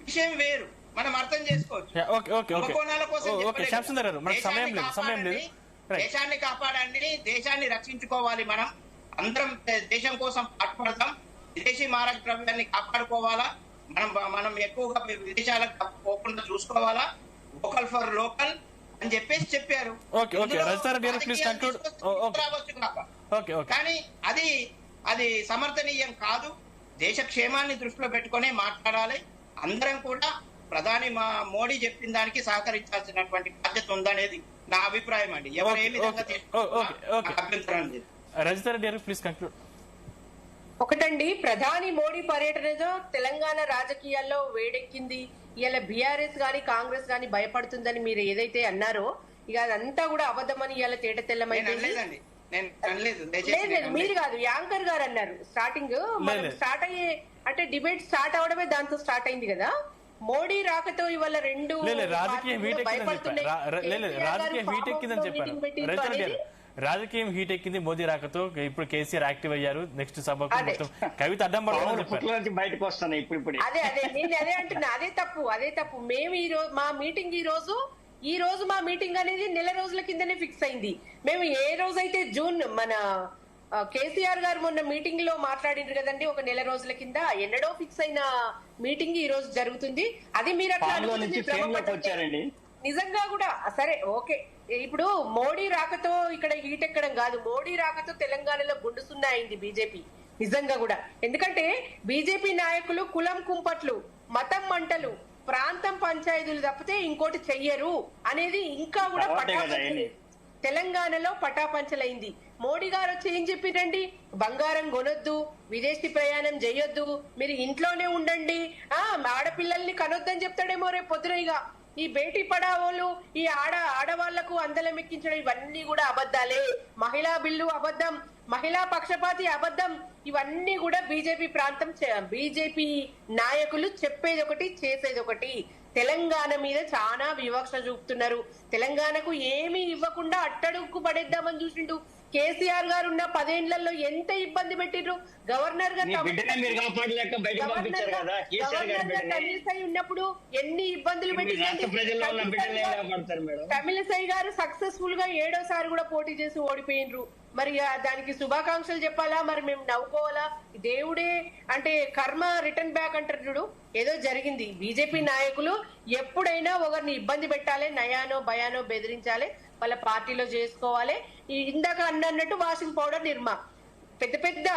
విషయం వేరు, మనం అర్థం చేసుకోవచ్చు. కుంభకోణాల కోసం దేశాన్ని కాపాడండి, దేశాన్ని రక్షించుకోవాలి. మనం అందరం దేశం కోసం పాటుపడతాం, విదేశీ మారక ద్రవ్యాన్ని కాపాడుకోవాలా, మనం ఎక్కువగా విదేశాలకు పోకుండా చూసుకోవాలా, లోకల్ ఫర్ లోకల్ అని చెప్పేసి చెప్పారు. కానీ అది సమర్థనీయం కాదు. దేశ క్షేమాన్ని దృష్టిలో పెట్టుకునే మాట్లాడాలి. అందరం కూడా ప్రధాని మోడీ చెప్పిన దానికి సహకరించాల్సినటువంటి బాధ్యత ఉందనేది నా అభిప్రాయం అండి. ఎవరు ఏ విధంగా అభ్యంతరం లేదు. ఒకటండి, ప్రధాని మోడీ పర్యటనతో తెలంగాణ రాజకీయాల్లో వేడెక్కింది. ఇలా బీఆర్ఎస్ గాని కాంగ్రెస్ గాని భయపడుతుందని మీరు ఏదైతే అన్నారో, ఇక అదంతా కూడా అబద్ధమని ఇలా తేట తెల్లమైంది. మీరు కాదు, యాంకర్ గారు అన్నారు. స్టార్టింగ్ స్టార్ట్ అయ్యే అంటే డిబేట్ స్టార్ట్ అవడమే దాంతో స్టార్ట్ అయింది కదా. మోడీ రాకతో ఇవాళ రెండు రాజకీయం హీట్ ఎక్కింది మోదీ రాకతో. ఇప్పుడు కేసీఆర్ యాక్టివ్ అయ్యారు. నెక్స్ట్ సభకు మొత్తం కవిత అడ్డం బయటకు వస్తున్నాయి. ఇప్పుడు అదే నేను అదే అంటున్నా, అదే తప్పు. మేము మా మీటింగ్ ఈ రోజు మా మీటింగ్ అనేది నెల రోజుల కిందనే ఫిక్స్ అయింది. మేము ఏ రోజైతే జూన్ మన కేసీఆర్ గారు మొన్న మీటింగ్ లో మాట్లాడిండ్రు కదండి, ఒక నెల రోజుల కింద ఎన్నడో ఫిక్స్ అయిన మీటింగ్ ఈ రోజు జరుగుతుంది. అది మీరు అట్లా అనుకుంటుంది. నిజంగా కూడా సరే, ఓకే. ఇప్పుడు మోడీ రాకతో ఇక్కడ హీట్ ఎక్కడం కాదు, మోడీ రాకతో తెలంగాణలో గుండు సున్నా అయింది బీజేపీ. నిజంగా కూడా, ఎందుకంటే బీజేపీ నాయకులు కులం కుంపట్లు, మతం మంటలు, ప్రాంతం పంచాయతీలు తప్పితే ఇంకోటి చెయ్యరు అనేది ఇంకా కూడా తెలంగాణలో పటాపంచలైంది. మోడీ గారు వచ్చి ఏం చెప్పిరండి, బంగారం కొనొద్దు, విదేశీ ప్రయాణం చేయొద్దు, మీరు ఇంట్లోనే ఉండండి, ఆడపిల్లల్ని కనొద్దని చెప్తాడేమో రేపు పొద్దున. ఈ బేటీ పడావోలు, ఈ ఆడవాళ్లకు అందలం ఎక్కించడం, ఇవన్నీ కూడా అబద్ధాలే. మహిళా బిల్లు అబద్ధం, మహిళా పక్షపాతి అబద్ధం. ఇవన్నీ కూడా బీజేపీ నాయకులు చెప్పేది ఒకటి, చేసేది ఒకటి. తెలంగాణ మీద చాలా వివక్ష చూపుతున్నారు. తెలంగాణకు ఏమీ ఇవ్వకుండా అట్టడుగు పడేద్దామని చూసిండు. కేసీఆర్ గారు ఉన్న 10 ఏళ్లలో ఎంత ఇబ్బంది పెట్టిండ్రు. గవర్నర్ గా తమిళసై ఉన్నప్పుడు ఎన్ని ఇబ్బందులు పెట్టిండ్రు. తమిళసై గారు సక్సెస్ఫుల్ గా 7వ సారి కూడా పోటీ చేసి ఓడిపోయినరు. మరి దానికి శుభాకాంక్షలు చెప్పాలా, మరి మేము నవ్వుకోవాలా? దేవుడే అంటే కర్మ రిటర్న్ బ్యాక్ అంటారు చూడు, ఏదో జరిగింది. బీజేపీ నాయకులు ఎప్పుడైనా ఒకరిని ఇబ్బంది పెట్టాలి, నయానో భయానో బెదిరించాలి, వాళ్ళ పార్టీలో చేసుకోవాలి. ఇందాక అన్నట్టు వాషింగ్ పౌడర్ నిర్మా, పెద్ద పెద్ద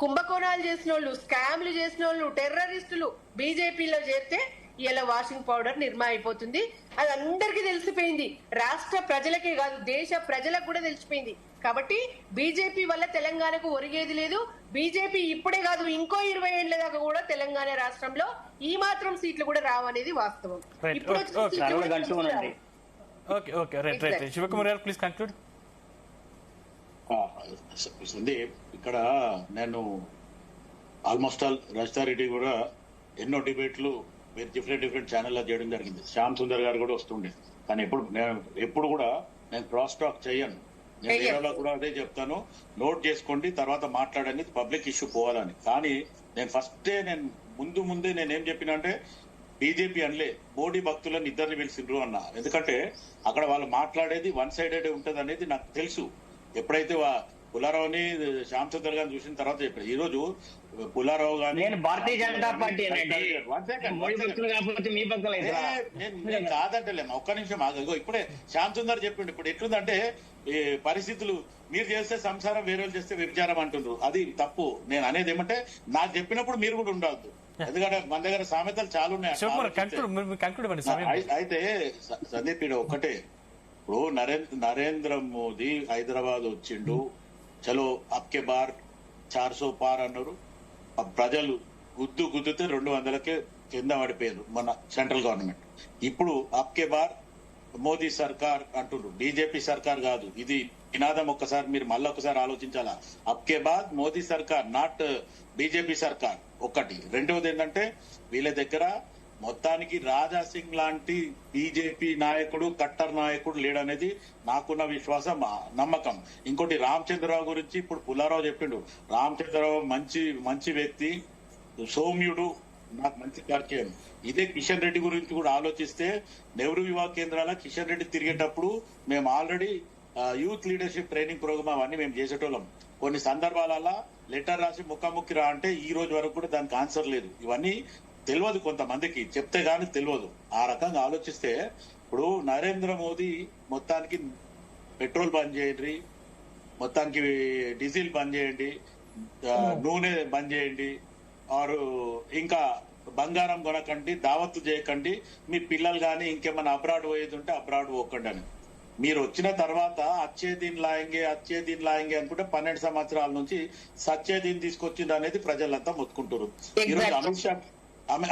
కుంభకోణాలు చేసిన వాళ్ళు, స్కామ్లు చేసిన వాళ్ళు, టెర్రరిస్టులు బీజేపీలో చేరితే ఇలా వాషింగ్ పౌడర్ నిర్మా అయిపోతుంది. అది అందరికీ తెలిసిపోయింది. రాష్ట్ర ప్రజలకే కాదు, దేశ ప్రజలకు కూడా తెలిసిపోయింది. కాబట్టి బీజేపీ వల్ల తెలంగాణకు ఒరిగేది లేదు. బీజేపీ ఇప్పుడే కాదు, ఇంకో 20 ఏళ్ల దాకా కూడా తెలంగాణ రాష్ట్రంలో ఈ మాత్రం సీట్లు కూడా రావనేది వాస్తవం. ఇప్పుడు శివకుమార్ గారు ప్లీజ్ కంక్లూడ్. ఇక్కడ నేను ఆల్మోస్ట్ ఆల్ రజితారెడ్డి కూడా ఎన్నో డిబేట్లు మీరు డిఫరెంట్ ఛానల్లో చేయడం జరిగింది. శ్యామ్ సుందర్ గారు కూడా వస్తుండే, కానీ ఎప్పుడు కూడా నేను క్రాస్ టాక్ చేయను. నేను వేరేలో కూడా అదే చెప్తాను, నోట్ చేసుకోండి, తర్వాత మాట్లాడండి, పబ్లిక్ ఇష్యూ పోవాలని. కానీ నేను ముందే నేనేం చెప్పినా అంటే, బీజేపీ అనలే, మోడీ భక్తులను ఇద్దరిని పిలిచిండ్రు అన్నా. ఎందుకంటే అక్కడ వాళ్ళు మాట్లాడేది వన్ సైడెడ్ ఉంటది అనేది నాకు తెలుసు. ఎప్పుడైతే పుల్లారావుని శ్యామ్ సుందర్ గారిని చూసిన తర్వాత చెప్పాడు. ఈ రోజు పుల్లారావు గాని భారతీయ జనతా పార్టీ నేను కాదంటలేము, ఒక్క నిమిషం ఆగో. ఇప్పుడే శ్యామ్ సుందర్ చెప్పిండు. ఇప్పుడు ఎట్లుందంటే ఈ పరిస్థితులు, మీరు చేస్తే సంసారం, వేరే వాళ్ళు చేస్తే వ్యభిచారం అంటుండ్రు. అది తప్పు. నేను అనేది ఏమంటే, నాకు చెప్పినప్పుడు మీరు కూడా ఉండవద్దు, ఎందుకంటే మన దగ్గర సామెతలు చాలా ఉన్నాయి. అయితే సందీప్ ఒక్కటే, ఇప్పుడు నరేంద్ర మోదీ హైదరాబాద్ వచ్చిండు, చలో అబ్కే బార్ 400 పార్ అన్నారు. ప్రజలు గుద్దితే 200కే కింద పడిపోయారు మన సెంట్రల్ గవర్నమెంట్. ఇప్పుడు అబ్కే బార్ మోదీ సర్కార్ అంటున్నారు, బీజేపీ సర్కార్ కాదు. ఇది నినాదం ఒక్కసారి మీరు మళ్ళీ ఒకసారి ఆలోచించాలా. అబ్కే బాద్ మోదీ సర్కార్, నాట్ బీజేపీ సర్కార్. ఒకటి. రెండవది ఏంటంటే వీళ్ళ దగ్గర మొత్తానికి రాజా సింగ్ లాంటి బీజేపీ నాయకుడు, కట్టర్ నాయకుడు లేడనేది నాకున్న విశ్వాసం, నమ్మకం. ఇంకోటి రామచంద్రరావు గురించి ఇప్పుడు పుల్లారావు చెప్పిండు. రామచంద్రరావు మంచి వ్యక్తి, సౌమ్యుడు, నాకు మంచి పరిచయం. ఇదే కిషన్ రెడ్డి గురించి కూడా ఆలోచిస్తే నెహ్రూ యువ కేంద్రాల కిషన్ రెడ్డి తిరిగేటప్పుడు మేము already youth leadership training programme అవన్నీ మేము చేసేటోళ్ళం. కొన్ని సందర్భాలలో లెటర్ రాసి ముఖాముఖి రా అంటే ఈ రోజు వరకు కూడా దానికి ఆన్సర్ లేదు. ఇవన్నీ తెలియదు, కొంతమందికి చెప్తే గానీ తెలియదు. ఆ రకంగా ఆలోచిస్తే ఇప్పుడు నరేంద్ర మోదీ మొత్తానికి పెట్రోల్ బంద్ చేయండి, మొత్తానికి డీజిల్ బంద్ చేయండి, నూనె బంద్ చేయండి, ఆరు ఇంకా బంగారం కొనకండి, దావత్తు చేయకండి, మీ పిల్లలు కానీ ఇంకేమైనా అబ్రాడ్ పోయేది ఉంటే అబ్రాడ్ పోకండి అని. మీరు వచ్చిన తర్వాత అచ్చే దీన్ లాయంగే అనుకుంటే 12 సంవత్సరాల నుంచి సచ్చే దీన్ తీసుకొచ్చింది అనేది ప్రజలంతా మొత్తుకుంటారు. ఈరోజు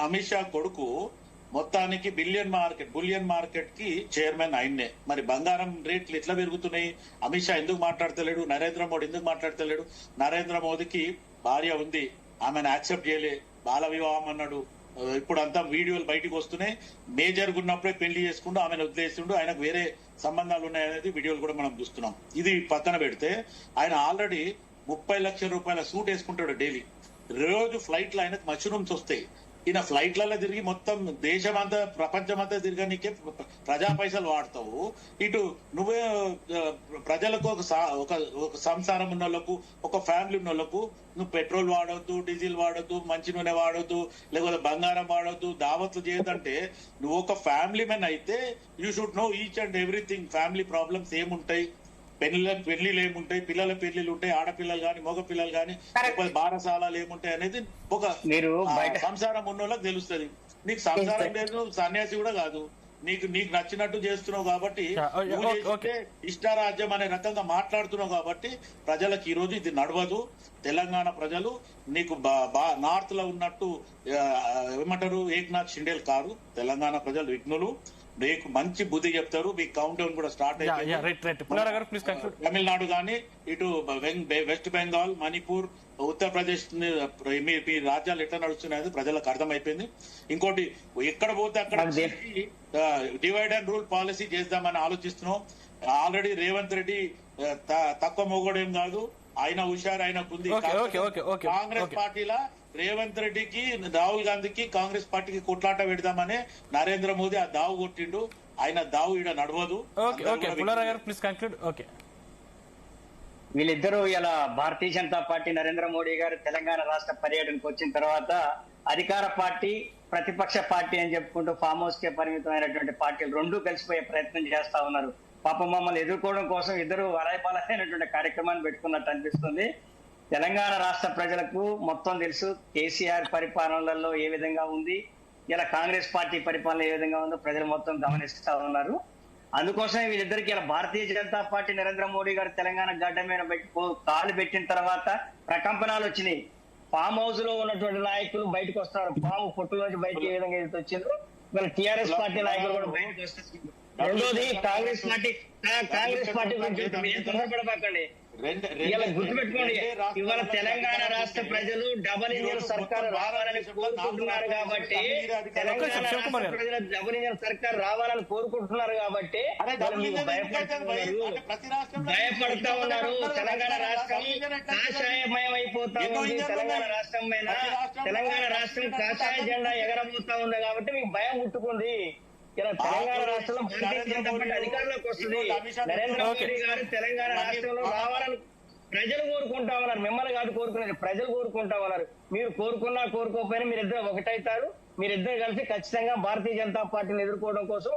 అమిత్ షా కొడుకు మొత్తానికి బులియన్ మార్కెట్ కి చైర్మన్ ఆయన్నే. మరి బంగారం రేట్లు ఎట్లా పెరుగుతున్నాయి? అమిత్ షా ఎందుకు మాట్లాడతలేడు? నరేంద్ర మోడీ ఎందుకు మాట్లాడతలేడు? నరేంద్ర మోదీకి భార్య ఉంది, ఆమెను యాక్సెప్ట్ చేయలే, బాల వివాహం అన్నాడు. ఇప్పుడు అంతా వీడియోలు బయటకు వస్తున్నాయి. మేజర్ ఉన్నప్పుడే పెళ్లి చేసుకుంటూ ఆమెను వదిలేస్తుండు, ఆయనకు వేరే సంబంధాలు ఉన్నాయనేది వీడియోలు కూడా మనం చూస్తున్నాం. ఇది పక్కన పెడితే ఆయన ఆల్రెడీ 30 లక్షల రూపాయల సూట్ వేసుకుంటాడు డైలీ. రోజు ఫ్లైట్లు ఆయనకు మష్రూమ్స్ వస్తాయి. ఈయన ఫ్లైట్లలో తిరిగి మొత్తం దేశమంతా ప్రపంచమంతా తిరగనీకే ప్రజా పైసలు వాడతావు. ఇటు నువ్వే ప్రజలకు ఒక సంసారం ఉన్న వాళ్ళకు, ఒక ఫ్యామిలీ ఉన్న వాళ్ళకు నువ్వు పెట్రోల్ వాడొద్దు, డీజిల్ వాడొద్దు, మంచి నూనె వాడొద్దు, లేకపోతే బంగారం వాడొద్దు, దావత్లు చేయదంటే నువ్వు ఒక ఫ్యామిలీ మెన్ అయితే you should know each and everything. Family problems ఏముంటాయి, పెళ్లిళ్ళు ఏముంటాయి, పిల్లల పెళ్లిళ్ళు ఉంటాయి, ఆడపిల్లలు గాని మగ పిల్లలు గాని, లేకపోతే బారసాలాలు ఏముంటాయి అనేది ఒక సంసారం ఉన్న వాళ్ళకి తెలుస్తుంది. నీకు సంసారం లేదు, సన్యాసి కూడా కాదు, నీకు నచ్చినట్టు చేస్తున్నావు కాబట్టి, ఇష్టారాజ్యం అనే రకంగా మాట్లాడుతున్నావు కాబట్టి ప్రజలకు ఈ రోజు ఇది నడవదు. తెలంగాణ ప్రజలు నీకు నార్త్ లో ఉన్నట్టు ఏమంటారు ఏక్నాథ్ షిండేల్ కాదు. తెలంగాణ ప్రజలు విఘ్నులు, మీకు మంచి బుద్ధి చెప్తారు. మీ కౌంట్ డౌన్ కూడా స్టార్ట్ అయిపోయింది. తమిళనాడు గానీ, ఇటు వెస్ట్ బెంగాల్, మణిపూర్, ఉత్తరప్రదేశ్, మీ రాజ్యాలు ఎట్లా నడుస్తున్నాయని ప్రజలకు అర్థమైపోయింది. ఇంకోటి, ఎక్కడ పోతే అక్కడ డివైడ్ అండ్ రూల్ పాలసీ చేద్దామని ఆలోచిస్తున్నాం. ఆల్రెడీ రేవంత్ రెడ్డి తక్కువ మొగోడేం కాదు, ఆయన హుషారు, ఆయనకుంది. కాంగ్రెస్ పార్టీలా రేవంత్ రెడ్డికి, రాహుల్ గాంధీకి, కాంగ్రెస్ పార్టీకి కొట్లాట పెడదామని నరేంద్ర మోదీ ఆ దావు కొట్టిండు. ఆయన దావు ఈడ నడవదు. వీళ్ళిద్దరూ ఇలా భారతీయ జనతా పార్టీ, నరేంద్ర మోడీ గారు తెలంగాణ రాష్ట్ర పర్యటనకు వచ్చిన తర్వాత అధికార పార్టీ, ప్రతిపక్ష పార్టీ అని చెప్పుకుంటూ ఫామ్ హౌస్ కే పరిమితమైనటువంటి పార్టీలు రెండూ కలిసిపోయే ప్రయత్నం చేస్తా ఉన్నారు. పాపం మమ్మల్ని ఎదుర్కోవడం కోసం ఇద్దరు వరాయపాలైనటువంటి కార్యక్రమాన్ని పెట్టుకున్నట్టు అనిపిస్తుంది. తెలంగాణ రాష్ట్ర ప్రజలకు మొత్తం తెలుసు కేసీఆర్ పరిపాలనలలో ఏ విధంగా ఉంది, ఇలా కాంగ్రెస్ పార్టీ పరిపాలన ఏ విధంగా ఉందో ప్రజలు మొత్తం గమనిస్తూ ఉన్నారు. అందుకోసమే వీళ్ళిద్దరికి ఇలా భారతీయ జనతా పార్టీ, నరేంద్ర మోడీ గారు తెలంగాణ గడ్డ మీద కాలు పెట్టిన తర్వాత ప్రకంపనాలు వచ్చినాయి. ఫామ్ హౌస్ లో ఉన్నటువంటి నాయకులు బయటకు వస్తున్నారు. పాము పొట్టులోంచి బయటకు ఏ విధంగా వచ్చిందో వీళ్ళ టీఆర్ఎస్ పార్టీ నాయకులు కూడా బయటకు వస్తున్నారు. రెండోది, కాంగ్రెస్ పార్టీ గురించి తొందరపడబాకండి. గుర్తుపెట్టుకోండి, ఇవాళ తెలంగాణ రాష్ట్ర ప్రజలు డబుల్ ఇంజిన్ సర్కార్ రావాలని కోరుకుంటున్నారు కాబట్టి, తెలంగాణ రాష్ట్ర ప్రజలు డబుల్ ఇంజిన్ సర్కార్ రావాలని కోరుకుంటున్నారు కాబట్టి భయపడుతూ ఉన్నారు. తెలంగాణ రాష్ట్రం కాషాయమయం అయిపోతా ఉంది. తెలంగాణ రాష్ట్రం కాషాయ జెండా ఎగరబోతా ఉంది కాబట్టి మీకు భయం పుట్టుకుంది. ఇలా తెలంగాణ రాష్ట్రంలో భారతీయ జనతా పార్టీ అధికారంలోకి వస్తుంది. నరేంద్ర మోడీ గారు తెలంగాణ రాష్ట్రంలో రావాలని ప్రజలు కోరుకుంటా ఉన్నారు. మిమ్మల్ని కాదు కోరుకునేది, ప్రజలు కోరుకుంటా ఉన్నారు. మీరు కోరుకున్నా కోరుకోకపోయినా మీరిద్దరు ఒకటైతారు. మీరిద్దరు కలిసి ఖచ్చితంగా భారతీయ జనతా పార్టీని ఎదుర్కోవడం కోసం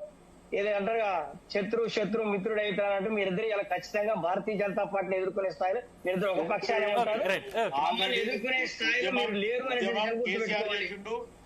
ఏదంటారుగా శత్రు మిత్రుడు అవుతారంటూ మీరిద్దరు ఇలా ఖచ్చితంగా భారతీయ జనతా పార్టీని ఎదుర్కొనే స్థాయిలో మీరిద్దరు ఒక పక్షాన్ని ఉంటారు. ఎదుర్కొనే స్థాయిలో మీరు లేరు అనేది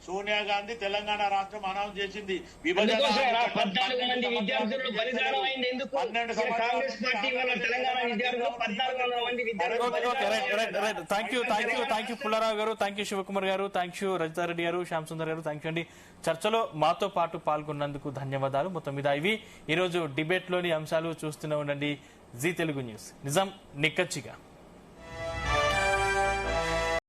సోనియా గాంధీ తెలంగాణ రాష్ట్రం అనౌన్స్ చేసింది. అందుకోసమేనా 14 మంది విద్యార్థులు బలిదానం అయింది ఎందుకు? 12 కాంగ్రెస్ పార్టీ వల్ల తెలంగాణ విద్యార్థులు 14 మంది విద్యార్థులు. థ్యాంక్ యూ పుల్లారావు గారు, థ్యాంక్ యూ శివకుమార్ గారు, థ్యాంక్ యూ రజితారెడ్డి గారు, శ్యామ్ సుందర్ గారు, థ్యాంక్ యూ అండి. చర్చలో మాతో పాటు పాల్గొన్నందుకు ధన్యవాదాలు. మొత్తం మీద ఇవి ఈరోజు డిబేట్ లోని అంశాలు. చూస్తూనే ఉండండి జీ తెలుగు న్యూస్, నిజం నిక్కచ్చిగా.